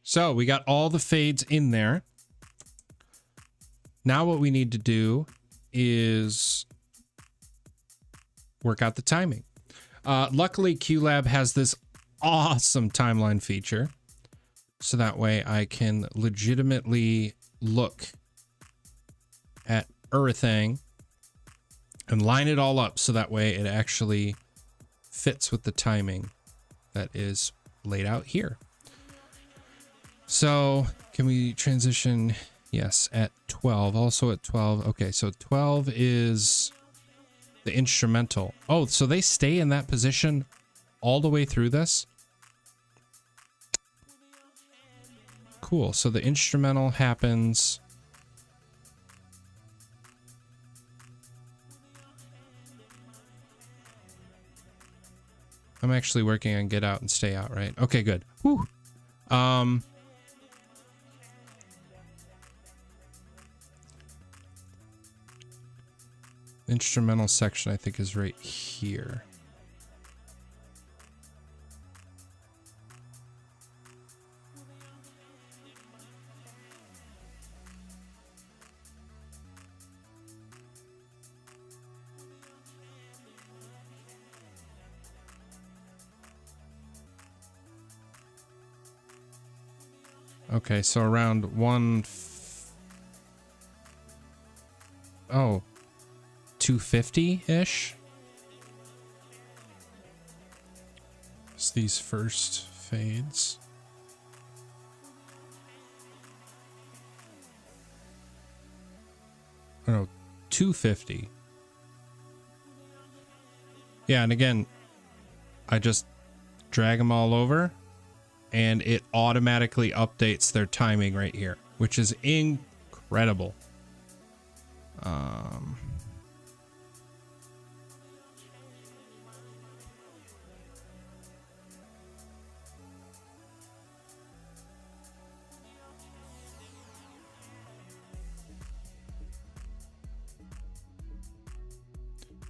So we got all the fades in there. Now what we need to do is work out the timing. Luckily, QLab has this awesome timeline feature. So that way I can legitimately look at everything and line it all up so that way it actually fits with the timing that is laid out here. So can we transition? Yes, at 12. Also at 12. Okay, so 12 is the instrumental. Oh, so they stay in that position all the way through this? Cool. So the instrumental happens. I'm actually working on get out and stay out, right? Okay, good. Whew. Instrumental section, I think, is right here. Okay, so around 250-ish. It's these first fades. Oh no, 250. Yeah, and again, I just drag them all over and it automatically updates their timing right here, which is incredible.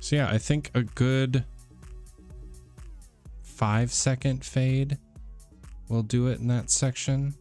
So yeah, I think a good 5-second fade will do it in that section.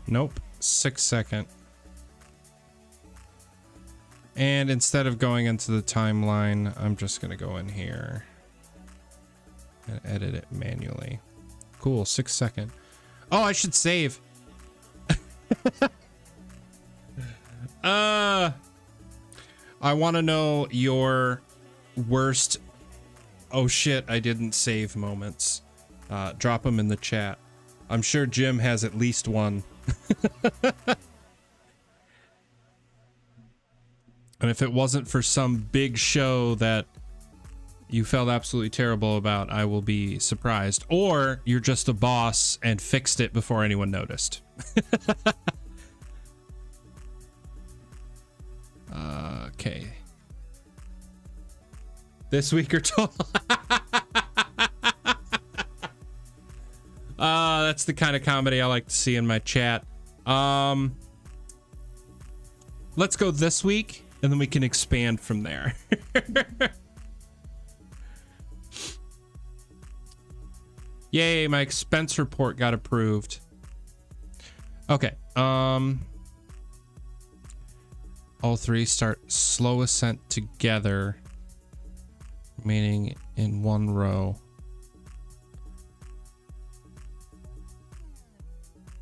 Nope, 6-second. And instead of going into the timeline, I'm just gonna go in here and edit it manually. Cool, 6-second. Oh, I should save. I want to know your worst oh shit, I didn't save moments. Drop them in the chat. I'm sure Jim has at least one. And if it wasn't for some big show that you felt absolutely terrible about, I will be surprised. Or you're just a boss and fixed it before anyone noticed. Okay. This week or total. That's the kind of comedy I like to see in my chat. Let's go this week, and then we can expand from there. Yay, my expense report got approved. Okay. All three start slow ascent together, meaning in one row.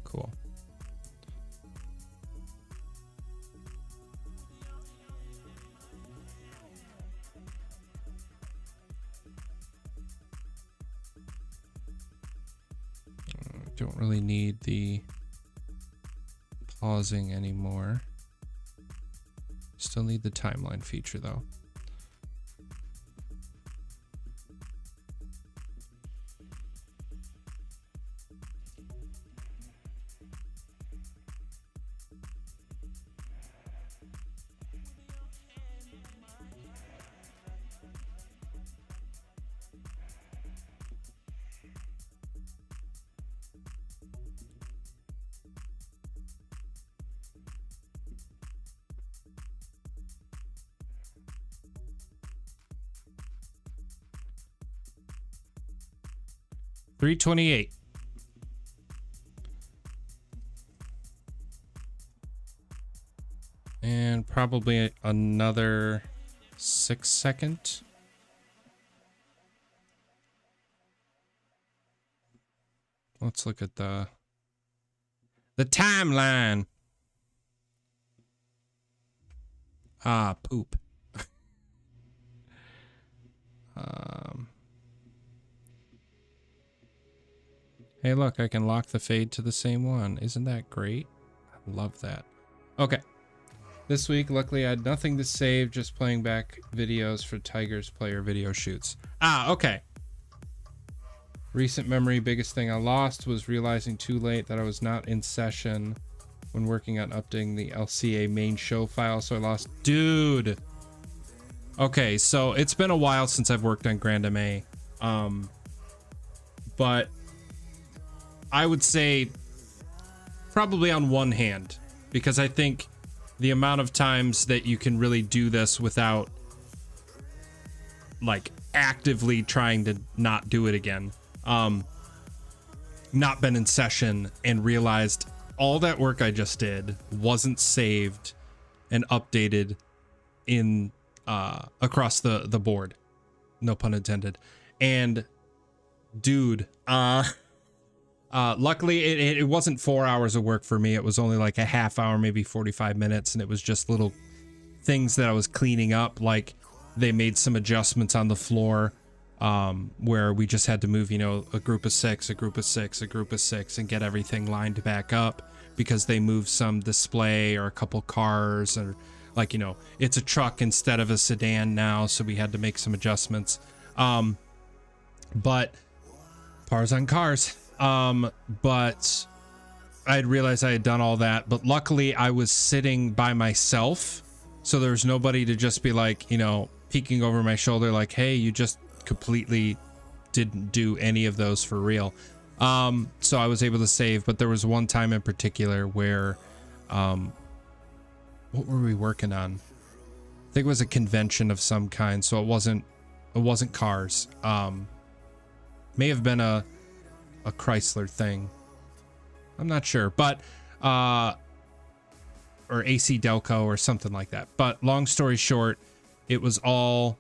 Cool. Don't really need the pausing anymore. Still need the timeline feature though. $3.28. And probably another 6 second. Let's look at the timeline. Ah, poop. Hey, look, I can lock the fade to the same one. Isn't that great? I love that. Okay. This week, luckily, I had nothing to save, just playing back videos for Tiger's player video shoots. Ah, okay. Recent memory, biggest thing I lost was realizing too late that I was not in session when working on updating the LCA main show file, so I lost... Dude! Okay, so it's been a while since I've worked on Grand MA. But I would say probably on one hand, because I think the amount of times that you can really do this without like actively trying to not do it again, not been in session and realized all that work I just did wasn't saved and updated in across the board, no pun intended. And dude, luckily it wasn't 4 hours of work for me. It was only like a half hour, maybe 45 minutes. And it was just little things that I was cleaning up. Like they made some adjustments on the floor where we just had to move, you know, a group of six, a group of six, a group of six, and get everything lined back up because they moved some display or a couple cars, or like, you know, it's a truck instead of a sedan now. So we had to make some adjustments. But cars on cars. But I had realized I had done all that, but luckily I was sitting by myself, so there was nobody to just be like, you know, peeking over my shoulder like, hey, you just completely didn't do any of those for real. So I was able to save, but there was one time in particular where, what were we working on? I think it was a convention of some kind, so it wasn't cars. May have been a Chrysler thing. I'm not sure, but or AC Delco or something like that. But long story short, it was all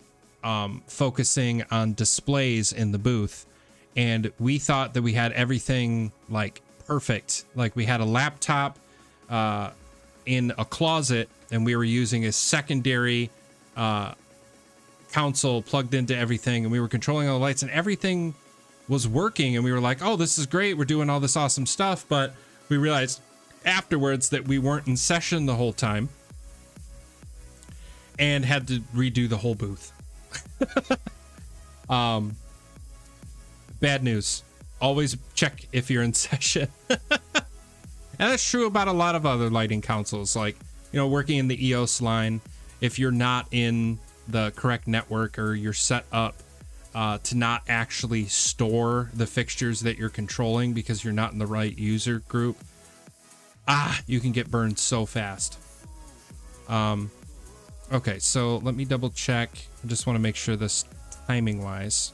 focusing on displays in the booth, and we thought that we had everything like perfect. Like we had a laptop in a closet, and we were using a secondary console plugged into everything, and we were controlling all the lights, and everything was working, and we were like, oh, this is great, we're doing all this awesome stuff. But we realized afterwards that we weren't in session the whole time and had to redo the whole booth. Bad news. Always check if you're in session. And that's true about a lot of other lighting consoles, like, you know, working in the EOS line. If you're not in the correct network, or you're set up to not actually store the fixtures that you're controlling because you're not in the right user group, you can get burned so fast. Okay, so let me double check. I just want to make sure this timing wise.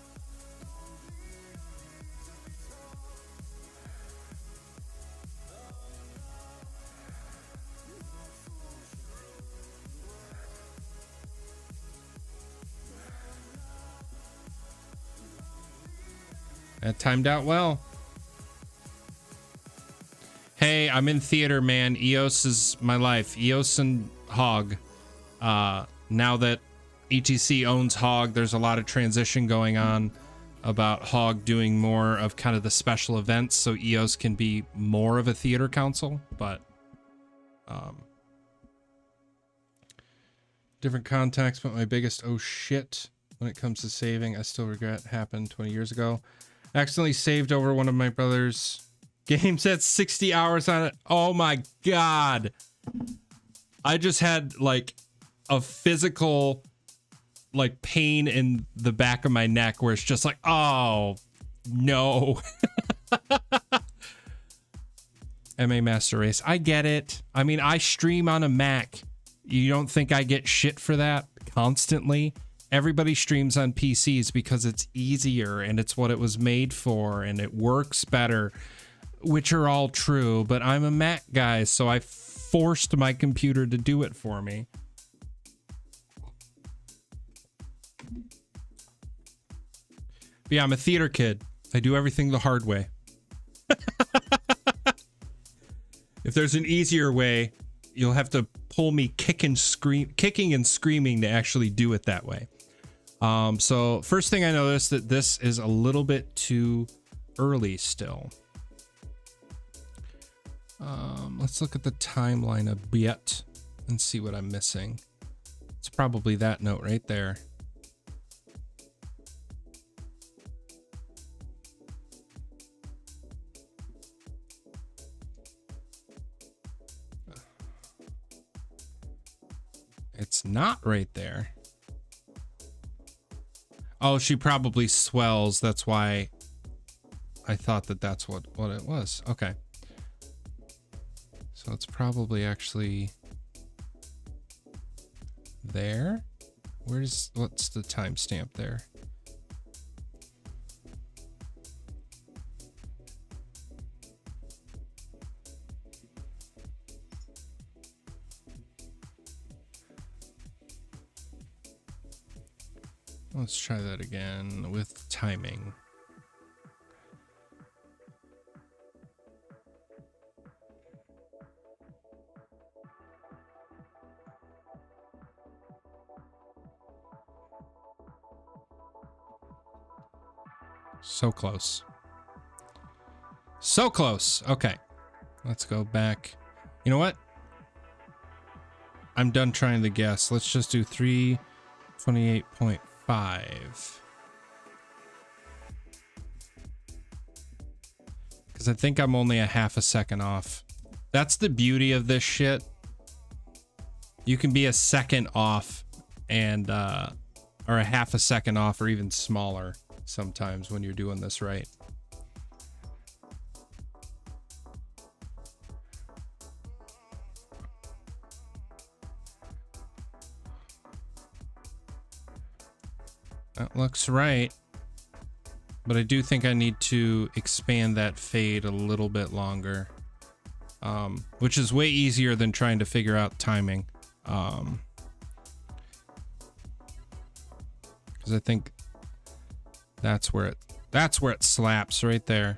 That timed out well. Hey, I'm in theater, man. EOS is my life. EOS and Hog. Now that ETC owns Hog, there's a lot of transition going on about Hog doing more of kind of the special events, so EOS can be more of a theater console. But Different contacts, but my biggest oh shit when it comes to saving, I still regret happened 20 years ago. Accidentally saved over one of my brother's games at 60 hours on it. Oh my god. I just had like a physical like pain in the back of my neck where it's just like, oh no. MA Master Race. I get it. I mean, I stream on a Mac. You don't think I get shit for that constantly? Everybody streams on PCs because it's easier and it's what it was made for and it works better, which are all true, but I'm a Mac guy, so I forced my computer to do it for me. But yeah, I'm a theater kid. I do everything the hard way. If there's an easier way, you'll have to pull me kicking and screaming to actually do it that way. So first thing I noticed that this is a little bit too early still. Let's look at the timeline a bit and see what I'm missing. It's probably that note right there. It's not right there. Oh, she probably swells. That's why I thought that that's what it was. Okay. So it's probably actually there. What's the timestamp there? Let's try that again with timing. So close. So close. Okay. Let's go back. You know what? I'm done trying to guess. Let's just do 328.5. Because I think I'm only a half a second off. That's the beauty of this shit. You can be a second off and or a half a second off or even smaller sometimes when you're doing this right. That looks right. But I do think I need to expand that fade a little bit longer. Which is way easier than trying to figure out timing. Because I think that's where it slaps right there.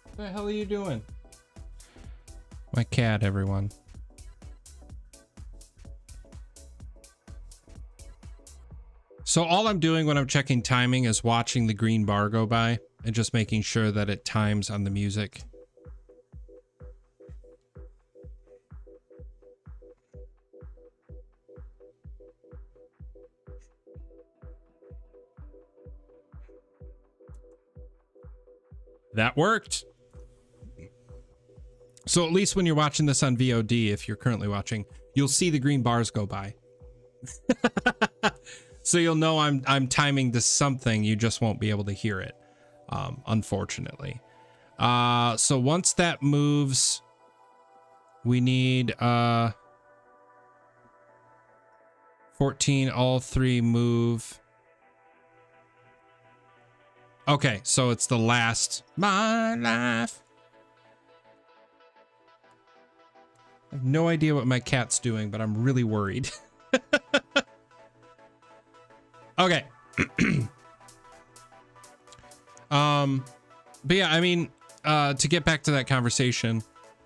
What the hell are you doing? My cat, everyone. So all I'm doing when I'm checking timing is watching the green bar go by and just making sure that it times on the music. That worked. So at least when you're watching this on VOD, if you're currently watching, you'll see the green bars go by. So you'll know I'm timing to something, you just won't be able to hear it, unfortunately. So once that moves, we need 14, all three move. Okay, so it's the last. My life. I have no idea what my cat's doing, but I'm really worried. Okay. But yeah, I mean, to get back to that conversation,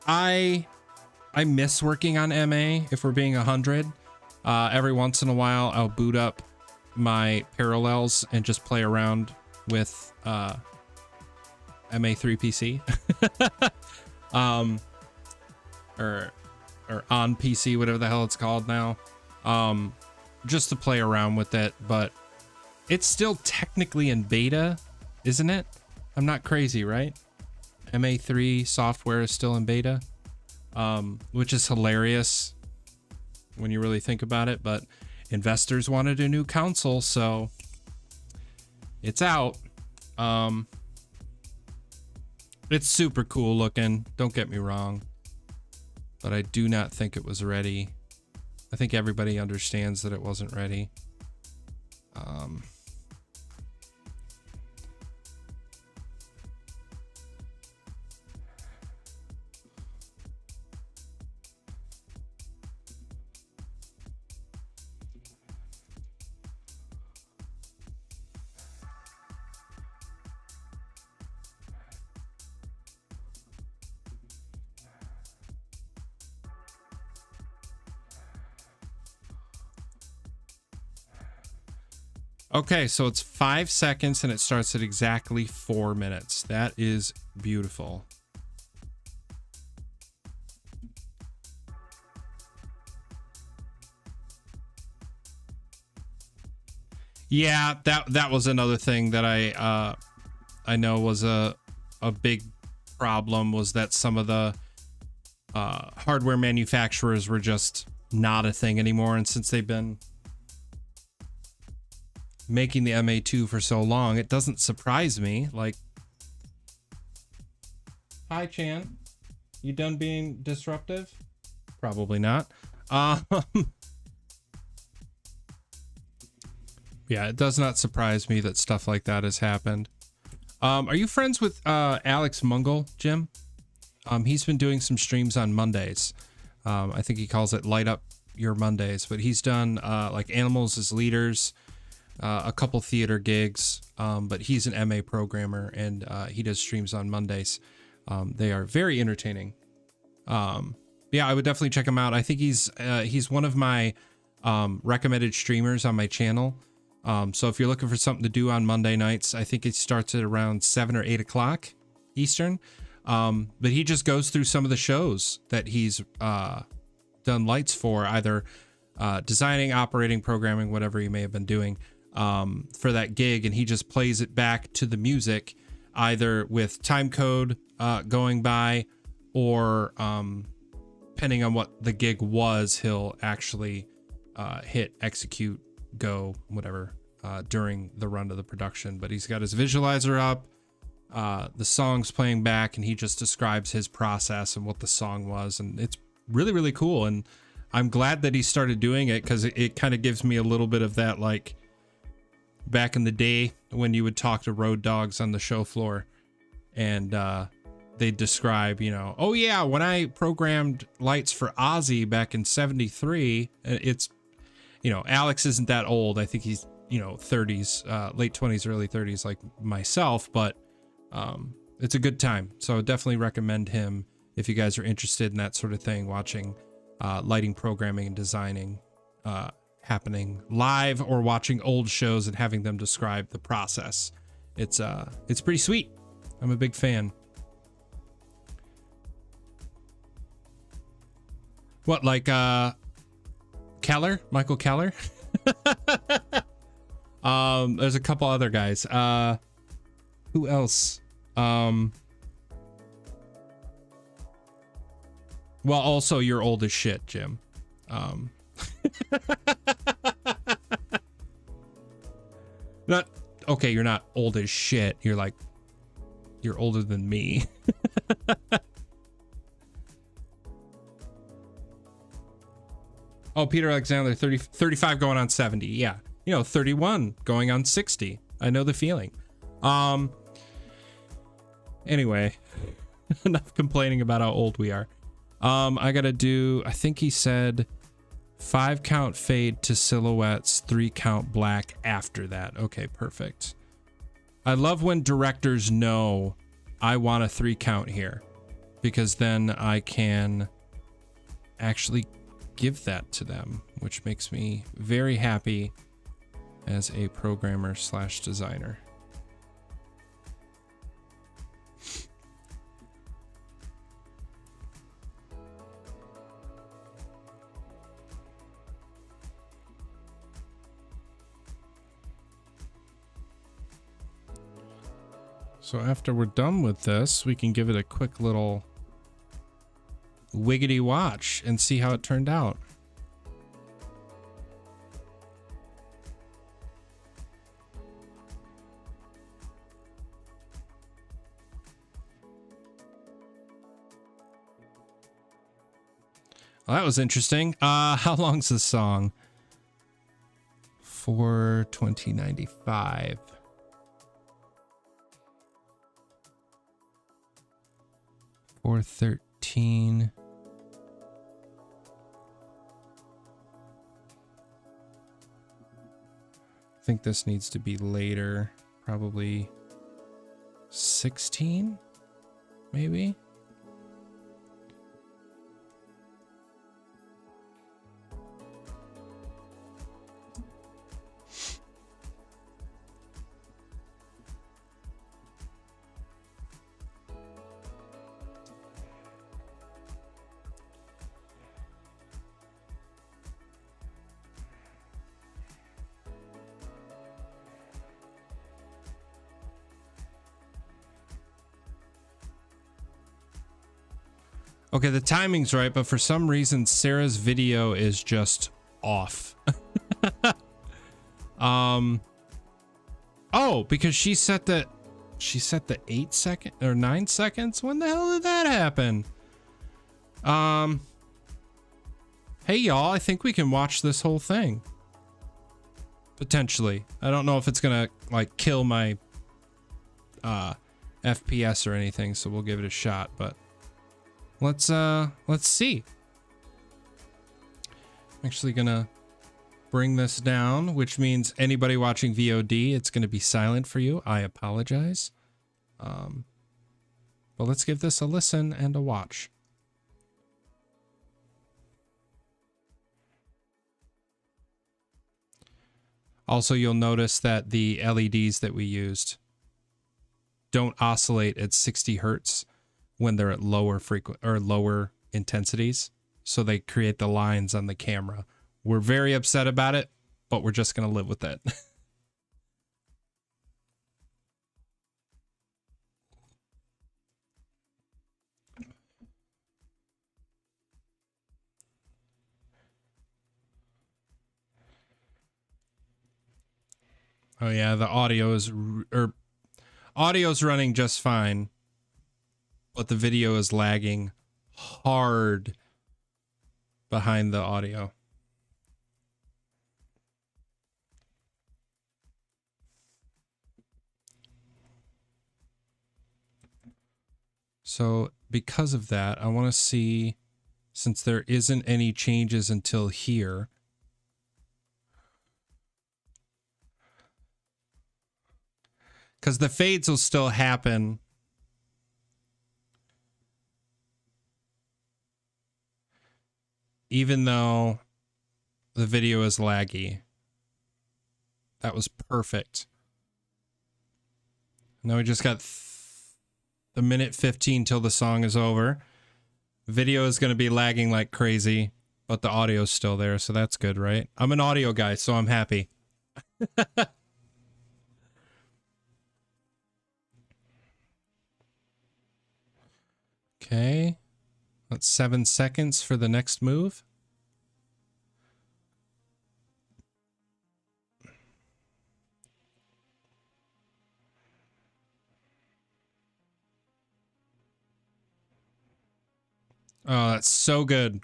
I miss working on MA, if we're being 100. Every once in a while, I'll boot up my parallels and just play around with MA3 PC. Or on PC, whatever the hell it's called now. Just to play around with it, but it's still technically in beta, isn't it? I'm not crazy, right? MA3 software is still in beta, which is hilarious when you really think about it, but investors wanted a new console, so it's out. It's super cool looking, don't get me wrong, but I do not think it was ready. I think everybody understands that it wasn't ready. Okay, so it's 5 seconds and it starts at exactly 4 minutes. That is beautiful. Yeah, that was another thing that I know was a big problem, was that some of the hardware manufacturers were just not a thing anymore, and since they've been making the MA2 for so long, it doesn't surprise me. Like, hi Chan, you done being disruptive? Probably not. Yeah, it does not surprise me that stuff like that has happened. Are you friends with Alex Mungle, Jim? He's been doing some streams on Mondays. I think he calls it Light Up Your Mondays, but he's done like Animals as Leaders, a couple theater gigs, but he's an MA programmer, and he does streams on Mondays. They are very entertaining. Yeah, I would definitely check him out. I think he's one of my recommended streamers on my channel. So if you're looking for something to do on Monday nights, I think it starts at around 7 or 8 o'clock Eastern. But he just goes through some of the shows that he's done lights for, either designing, operating, programming, whatever he may have been doing for that gig, and he just plays it back to the music, either with time code going by, or depending on what the gig was, he'll actually hit execute, go, whatever, during the run of the production. But he's got his visualizer up, the song's playing back, and he just describes his process and what the song was, and it's really, really cool. And I'm glad that he started doing it, because it kind of gives me a little bit of that, like back in the day when you would talk to road dogs on the show floor, and they describe, you know, oh yeah, when I programmed lights for Ozzy back in '73, it's, you know, Alex isn't that old. I think he's, you know, 30s, late 20s, early 30s, like myself, but it's a good time. So I definitely recommend him if you guys are interested in that sort of thing, watching lighting, programming, and designing happening live, or watching old shows and having them describe the process. It's pretty sweet. I'm a big fan. What, like Keller, Michael Keller? There's a couple other guys. Who else? Well, also, you're old as shit, Jim. Not okay, you're not old as shit. You're like, you're older than me. Oh, Peter Alexander, 35 going on 70. Yeah. You know, 31 going on 60. I know the feeling. Anyway, enough complaining about how old we are. I gotta do, I think he said 5 count fade to silhouettes, 3 count black after that. Okay, perfect. I love when directors know I want a 3 count here, because then I can actually give that to them, which makes me very happy as a programmer slash designer. So after we're done with this, we can give it a quick little wiggity watch and see how it turned out. Well, that was interesting. How long's the song? 4:20:95. 4:13. I think this needs to be later. Probably 16, maybe. Okay, the timing's right, but for some reason Sarah's video is just off. Oh, because she set the 8 second or 9 seconds. When the hell did that happen? Hey y'all, I think we can watch this whole thing. Potentially. I don't know if it's gonna like kill my FPS or anything, so we'll give it a shot, but let's see. I'm actually gonna bring this down, which means anybody watching VOD, it's gonna be silent for you. I apologize. But let's give this a listen and a watch. Also, you'll notice that the LEDs that we used don't oscillate at 60 hertz when they're at lower intensities, so they create the lines on the camera. We're very upset about it, but we're just gonna live with it. Oh yeah, the audio's running just fine, but the video is lagging hard behind the audio. So because of that, I want to see, since there isn't any changes until here, because the fades will still happen. Even though the video is laggy. That was perfect. Now we just got the minute 15 till the song is over. Video is going to be lagging like crazy, but the audio's still there, so that's good, right? I'm an audio guy, so I'm happy. Okay. That's 7 seconds for the next move. Oh, that's so good.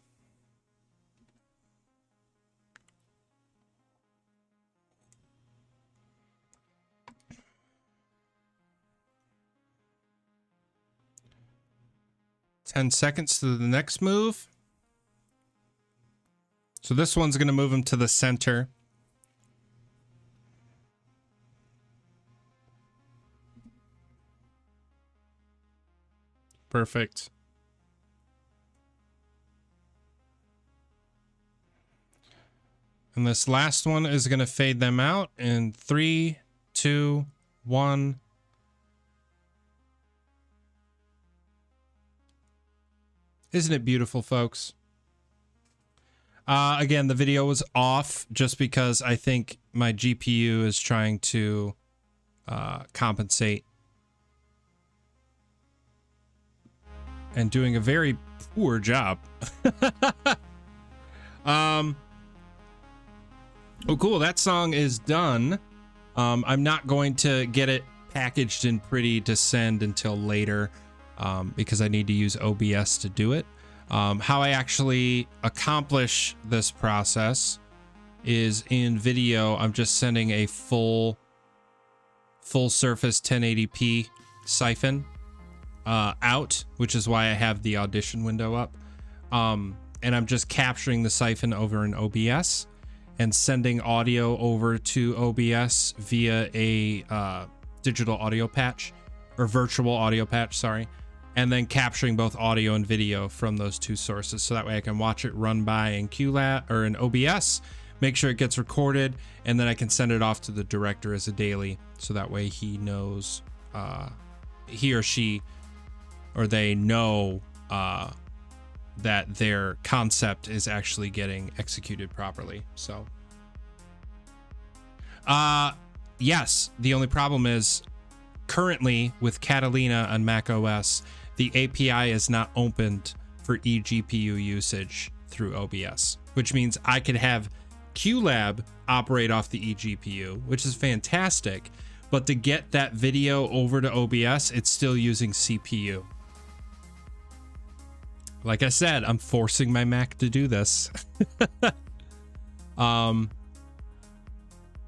Ten seconds to the next move. So this one's going to move him to the center. Perfect. And this last one is going to fade them out in 3, 2, 1. Isn't it beautiful, folks? Again, the video was off just because I think my GPU is trying to compensate and doing a very poor job. Oh, cool. That song is done. I'm not going to get it packaged and pretty to send until later because I need to use OBS to do it. How I actually accomplish this process is in video. I'm just sending a full surface 1080p siphon out, which is why I have the audition window up. And I'm just capturing the siphon over in OBS and sending audio over to OBS via a digital audio patch, or virtual audio patch, sorry, and then capturing both audio and video from those two sources, so that way I can watch it run by in QLab or in OBS, make sure it gets recorded, and then I can send it off to the director as a daily, so that way he knows, he or she, or they know that their concept is actually getting executed properly. So yes, the only problem is currently with Catalina on Mac OS, the API is not opened for eGPU usage through OBS, which means I could have QLab operate off the eGPU, which is fantastic, but to get that video over to OBS, it's still using CPU. Like I said, I'm forcing my Mac to do this.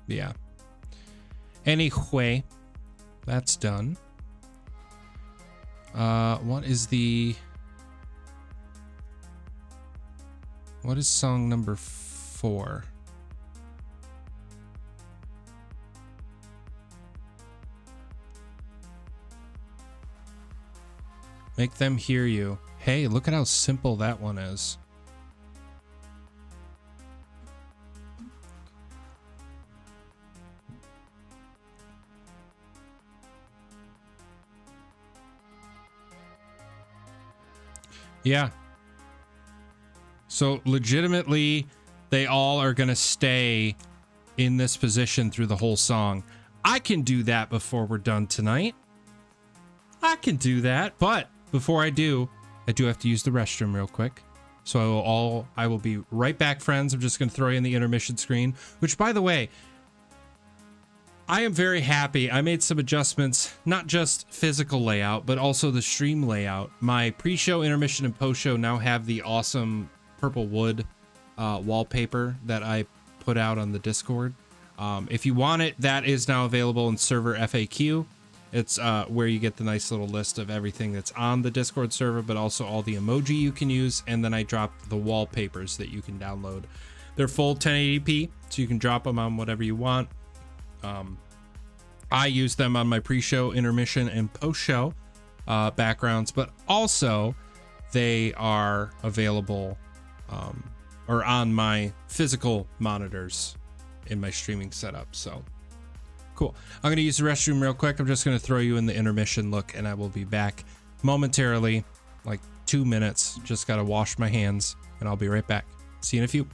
Yeah. Anyway, that's done. What is song number 4? Make them hear you. Hey, look at how simple that one is. Yeah. So legitimately, they all are going to stay in this position through the whole song. I can do that before we're done tonight. I can do that, but before I do have to use the restroom real quick. So I will be right back, friends. I'm just going to throw you in the intermission screen, which, by the way, I am very happy. I made some adjustments, not just physical layout, but also the stream layout. My pre-show, intermission, and post-show now have the awesome purple wood wallpaper that I put out on the Discord. If you want it, that is now available in server FAQ. It's where you get the nice little list of everything that's on the Discord server, but also all the emoji you can use. And then I dropped the wallpapers that you can download. They're full 1080p, so you can drop them on whatever you want. I use them on my pre-show, intermission, and post-show backgrounds, but also they are available or on my physical monitors in my streaming setup. So cool. I'm going to use the restroom real quick. I'm just going to throw you in the intermission look, and I will be back momentarily, like 2 minutes. Just got to wash my hands, and I'll be right back. See you in a few.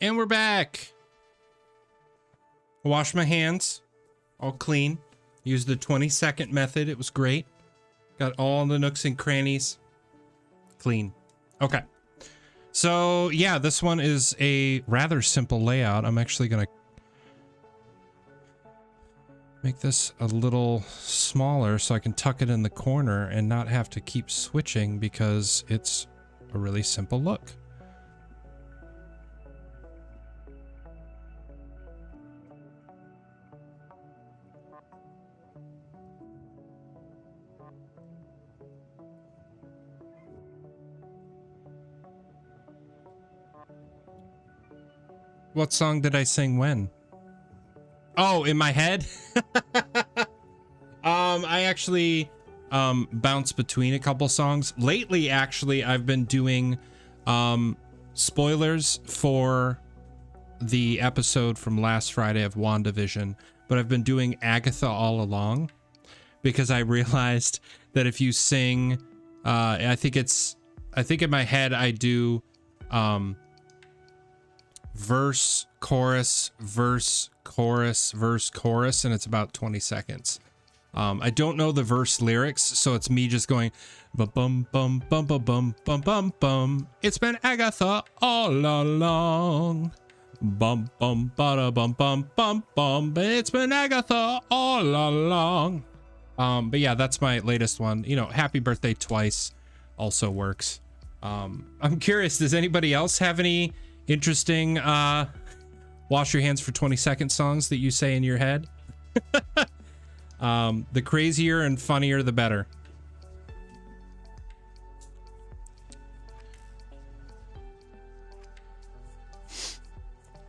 And we're back. Wash my hands. All clean. Used the 20-second method. It was great. Got all the nooks and crannies clean. Okay. So, yeah, this one is a rather simple layout. I'm actually going to make this a little smaller so I can tuck it in the corner and not have to keep switching because it's a really simple look. What song did I sing when? Oh, in my head? I actually bounce between a couple songs. Lately, actually, I've been doing spoilers for the episode from last Friday of WandaVision, but I've been doing Agatha all along because I realized that if you sing, I think in my head I do verse, chorus, verse, chorus, verse, chorus, and it's about 20 seconds. I don't know the verse lyrics, so it's me just going bum bum bum bum bum bum bum bum bum. It's been Agatha all along. Bum bum bada bum bum bum bum. It's been Agatha all along. But yeah, that's my latest one. You know, Happy Birthday Twice also works. I'm curious, does anybody else have any interesting wash your hands for 20-second songs that you say in your head? The crazier and funnier the better.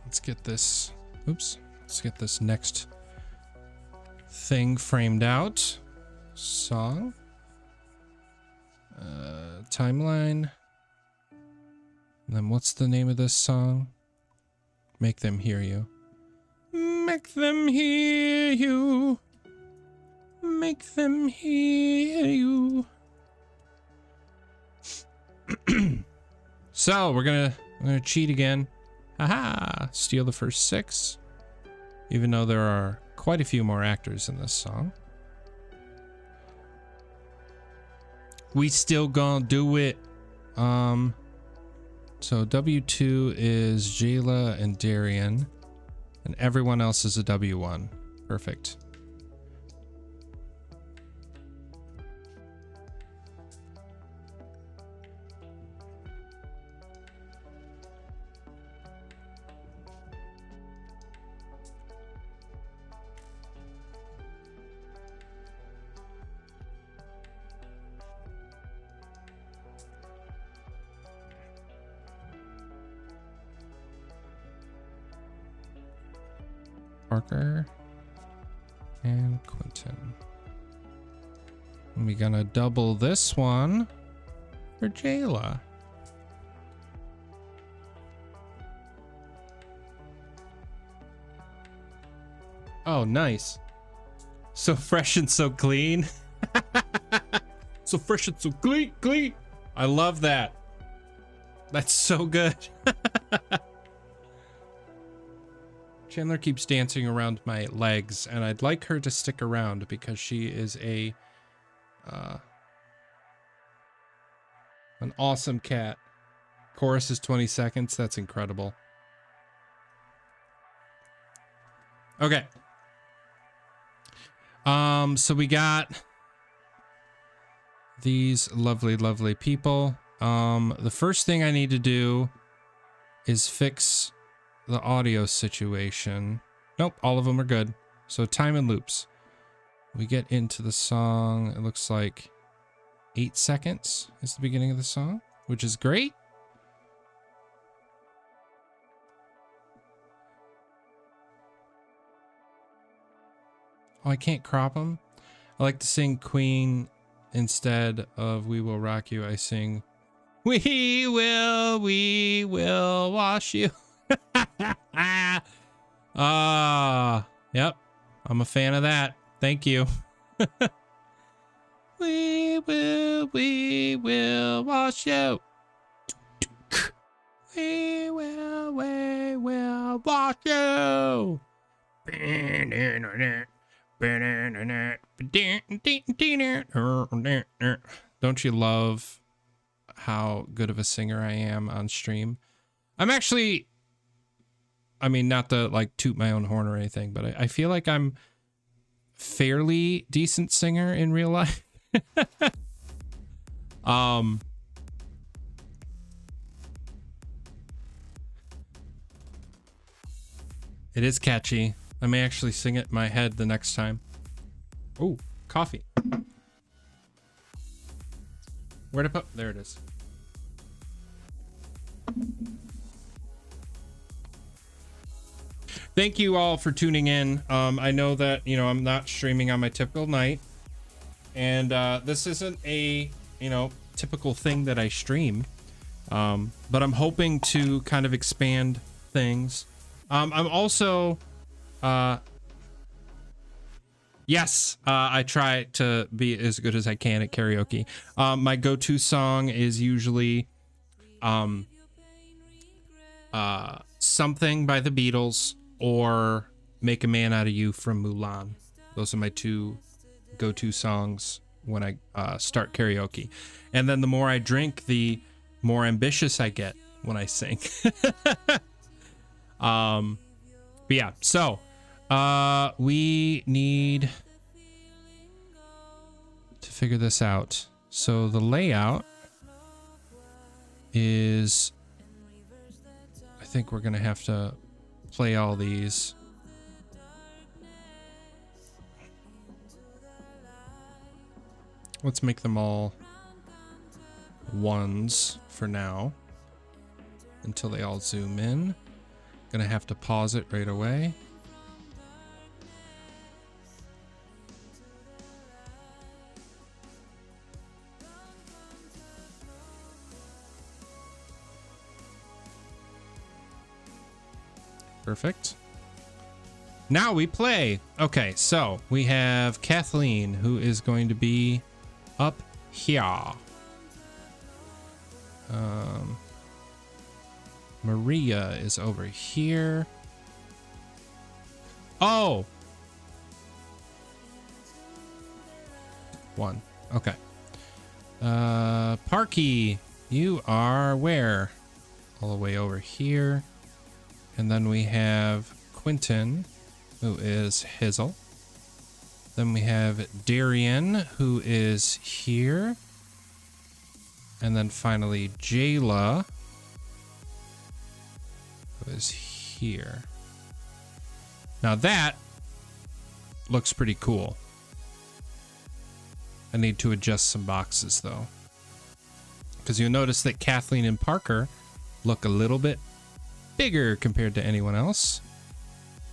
Let's get this, oops, let's get this next thing framed out. Song, timeline. And then what's the name of this song? Make Them Hear You. Make them hear you. Make them hear you. So we're gonna cheat again. Haha! Steal the first 6. Even though there are quite a few more actors in this song. We still gonna do it. So W2 is Jayla and Darian, and everyone else is a W1. Perfect. Parker and Quentin. And we're gonna double this one for Jayla. Oh, nice. So fresh and so clean. So fresh and so clean. I love that. That's so good. Chandler keeps dancing around my legs, and I'd like her to stick around because she is an awesome cat. Chorus is 20 seconds. That's incredible. Okay. So we got these lovely, lovely people. The first thing I need to do is fix the audio situation. Nope, all of them are good. So time and loops. We get into the song. It looks like 8 seconds is the beginning of the song, which is great. Oh, I can't crop them. I like to sing Queen instead of We Will Rock You. I sing we will wash you. Yep. I'm a fan of that. Thank you. We will wash you. We will want you. Don't you love how good of a singer I am on stream? I'm actually, I mean, not to like toot my own horn or anything, but I feel like I'm fairly decent singer in real life. It is catchy. I may actually sing it in my head the next time. Oh, coffee. Where'd I put? There it is. Thank you all for tuning in. I know that, you know, I'm not streaming on my typical night. And this isn't a, you know, typical thing that I stream. But I'm hoping to kind of expand things. I'm also... yes, I try to be as good as I can at karaoke. My go-to song is usually Something by the Beatles or Make a Man Out of You from Mulan. Those are my two go-to songs when I start karaoke. And then the more I drink, the more ambitious I get when I sing. But yeah, so we need to figure this out. So the layout is, I think we're gonna have to play all these. Let's make them all ones for now until they all zoom in. Gonna have to pause it right away. Perfect. Now we play. Okay, so we have Kathleen, who is going to be up here. Maria is over here. Oh! One. Okay. Parky, you are where? All the way over here. And then we have Quentin, who is Hazel. Then we have Darian, who is here. And then finally Jayla, who is here. Now that looks pretty cool. I need to adjust some boxes though, because you'll notice that Kathleen and Parker look a little bit bigger compared to anyone else.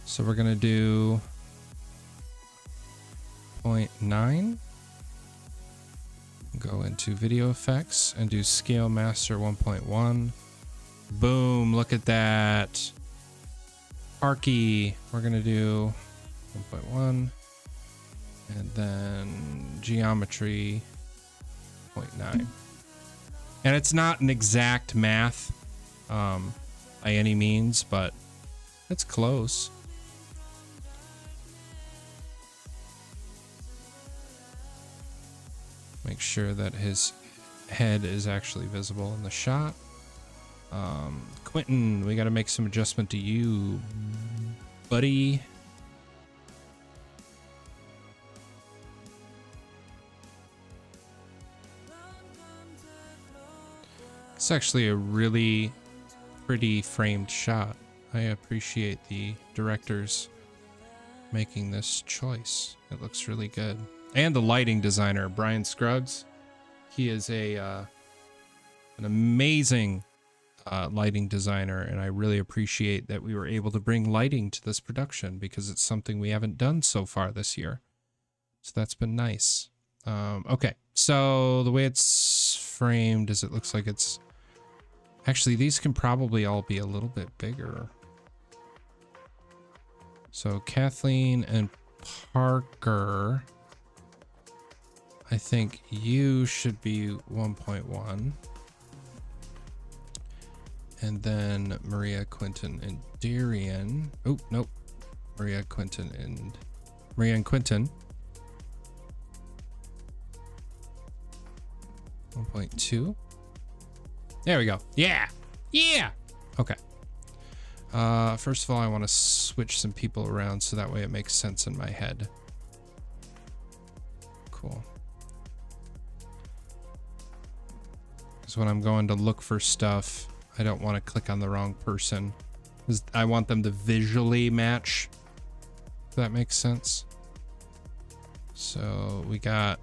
So we're gonna do 0.9. Go into video effects and do scale master 1.1. Boom, look at that. Parky, we're gonna do 1.1. And then geometry 0.9. And it's not an exact math by any means, but it's close. Make sure that his head is actually visible in the shot. Quentin, we got to make some adjustment to you, buddy. It's actually a really pretty framed shot. I appreciate the directors making this choice. It looks really good. And the lighting designer, Brian Scruggs. He is an amazing lighting designer, and I really appreciate that we were able to bring lighting to this production because it's something we haven't done so far this year. So that's been nice. Okay, so the way it's framed is it looks like it's... Actually, these can probably all be a little bit bigger. So Kathleen and Parker, I think you should be 1.1. And then Maria, Quentin, and Darian. Oh, nope. Maria, Quentin, and Quentin. 1.2. There we go. Yeah. Yeah. Okay. First of all, I want to switch some people around so that way it makes sense in my head. Cool. Because when I'm going to look for stuff, I don't want to click on the wrong person. Because I want them to visually match. If that makes sense. So we got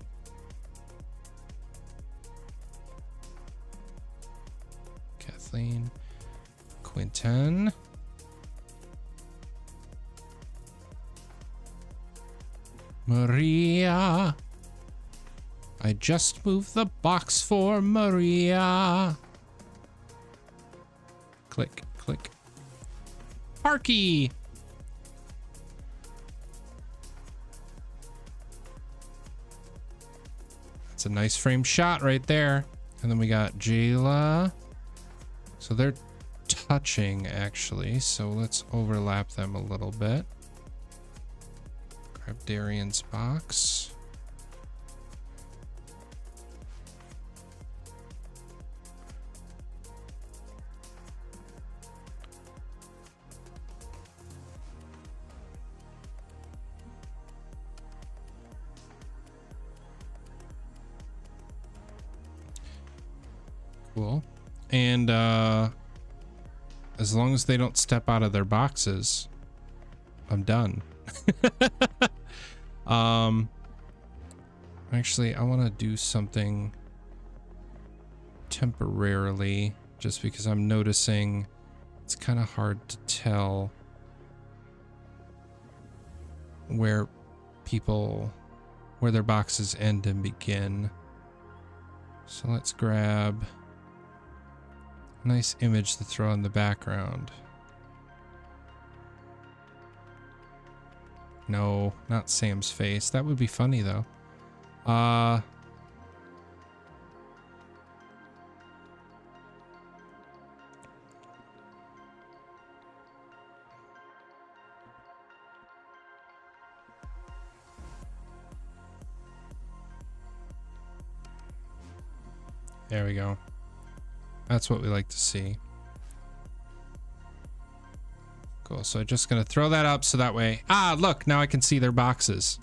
Kathleen, Quinton, Maria. I just moved the box for Maria. Click, click. Parky. That's a nice frame shot right there. And then we got Jayla. So they're touching actually. So let's overlap them a little bit. Grab Darian's box. Cool. And as long as they don't step out of their boxes, I'm done. Actually, I want to do something temporarily just because I'm noticing it's kind of hard to tell where their boxes end and begin. So let's grab a nice image to throw in the background. No, not Sam's face. That would be funny though. There we go. That's what we like to see. Cool. So I'm just going to throw that up so that way. Ah, look, now I can see their boxes.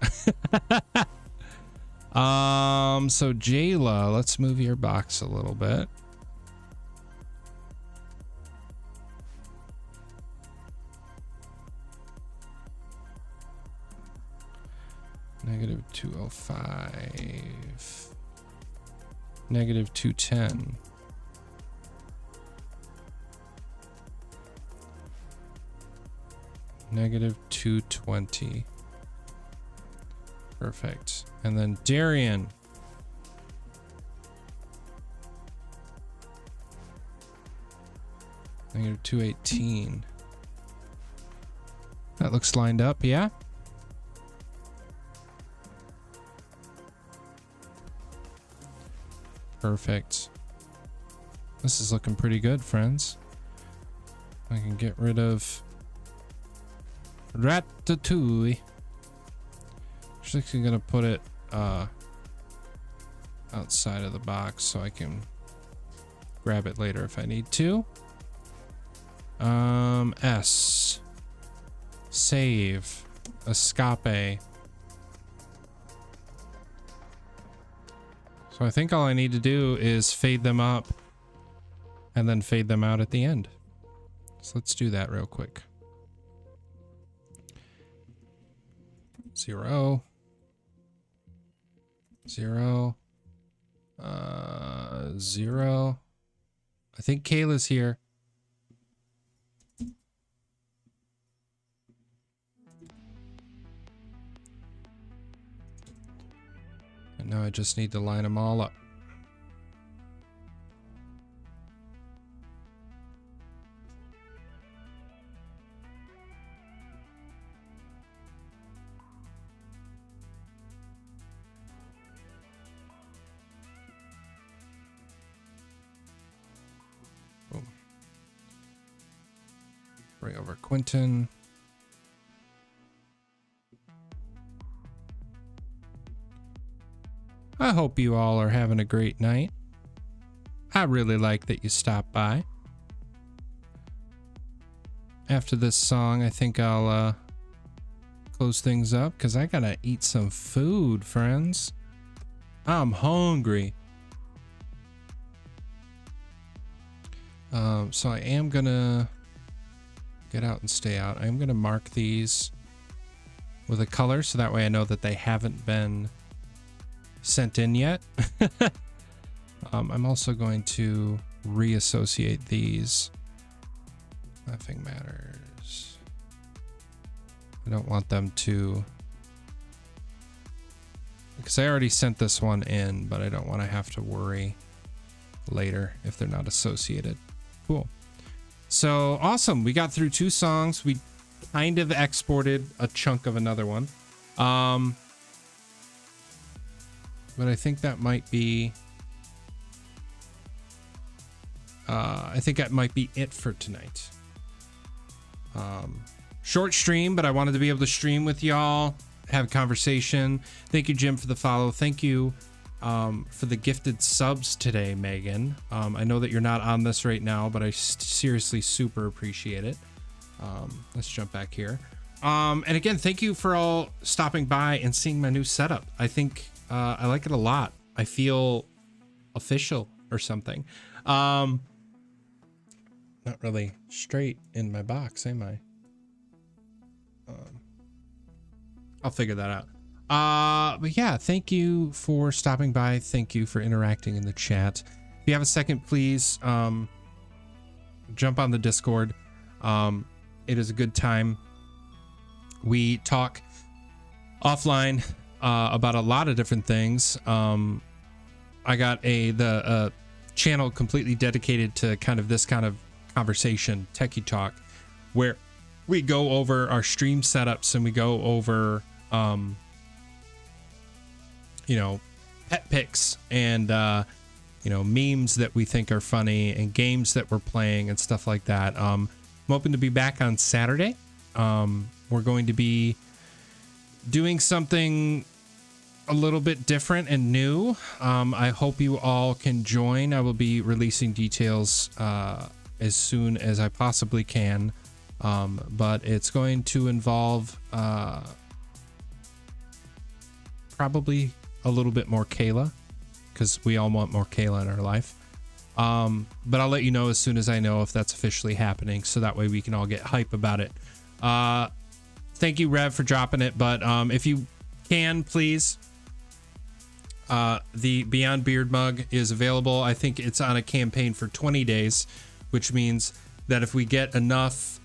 So Jayla, let's move your box a little bit. Negative 205. Negative 210. Negative 220. Perfect. And then Darian. Negative 218. That looks lined up, yeah? Perfect. This is looking pretty good, friends. I can get rid of Ratatouille. Actually, I'm gonna put it outside of the box so I can grab it later if I need to. S. Save. Escape. So I think all I need to do is fade them up and then fade them out at the end. So let's do that real quick. 0. 0. 0. I think Kayla's here. And now I just need to line them all up. Boom. bring over Quentin. I hope you all are having a great night. I really like that you stopped by. After this song, I think I'll close things up because I gotta eat some food, friends. I'm hungry. So I am gonna get out and stay out. I'm gonna mark these with a color so that way I know that they haven't been sent in yet. I'm also going to reassociate these. Nothing matters. I don't want them to, because I already sent this one in, but I don't want to have to worry later if they're not associated. Cool. So awesome. We got through 2 songs. We kind of exported a chunk of another one. But I think that might be it for tonight. Short stream, but I wanted to be able to stream with y'all, have a conversation. Thank you, Jim, for the follow. Thank you for the gifted subs today, Megan. I know that you're not on this right now, but I seriously super appreciate it. Let's jump back here. And again, thank you for all stopping by and seeing my new setup. I think I like it a lot. I feel official or something. Not really straight in my box, am I? I'll figure that out. But yeah, thank you for stopping by. Thank you for interacting in the chat. If you have a second, please jump on the Discord. It is a good time. We talk offline about a lot of different things. I got the channel completely dedicated to kind of this kind of conversation, Techie Talk, where we go over our stream setups and we go over you know, pet picks and you know, memes that we think are funny and games that we're playing and stuff like that. I'm hoping to be back on Saturday. We're going to be doing something a little bit different and new. I hope you all can join. I will be releasing details as soon as I possibly can. But it's going to involve probably a little bit more Kayla, because we all want more Kayla in our life. But I'll let you know as soon as I know if that's officially happening, so that way we can all get hype about it. Thank you, Rev, for dropping it. But if you can, please, the Beyond Beard mug is available. I think it's on a campaign for 20 days, which means that if we get enough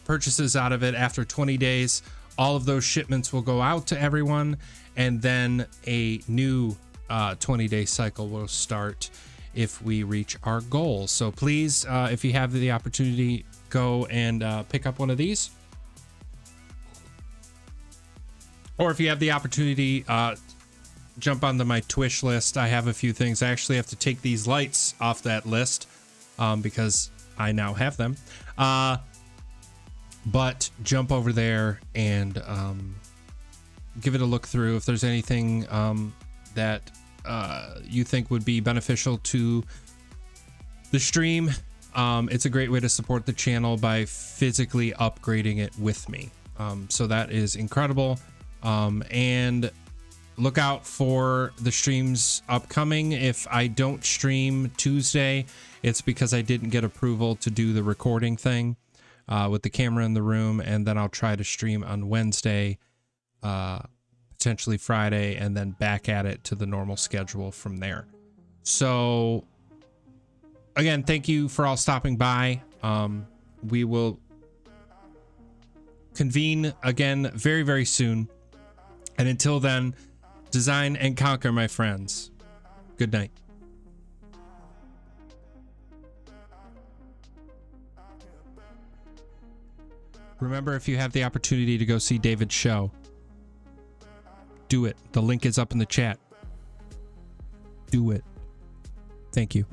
purchases out of it after 20 days, all of those shipments will go out to everyone, and then a new 20-day cycle will start if we reach our goal. So please, if you have the opportunity, go and pick up one of these. Or if you have the opportunity, jump onto my Twitch list. I have a few things. I actually have to take these lights off that list because I now have them. But jump over there and give it a look through. If there's anything that you think would be beneficial to the stream, it's a great way to support the channel by physically upgrading it with me. So that is incredible. And look out for the streams upcoming. If I don't stream Tuesday, it's because I didn't get approval to do the recording thing with the camera in the room, and then I'll try to stream on Wednesday, potentially Friday, and then back at it to the normal schedule from there. So again, thank you for all stopping by. We will convene again very, very soon. And until then, design and conquer, my friends. Good night. Remember, if you have the opportunity to go see David's show, do it. The link is up in the chat. Do it. Thank you.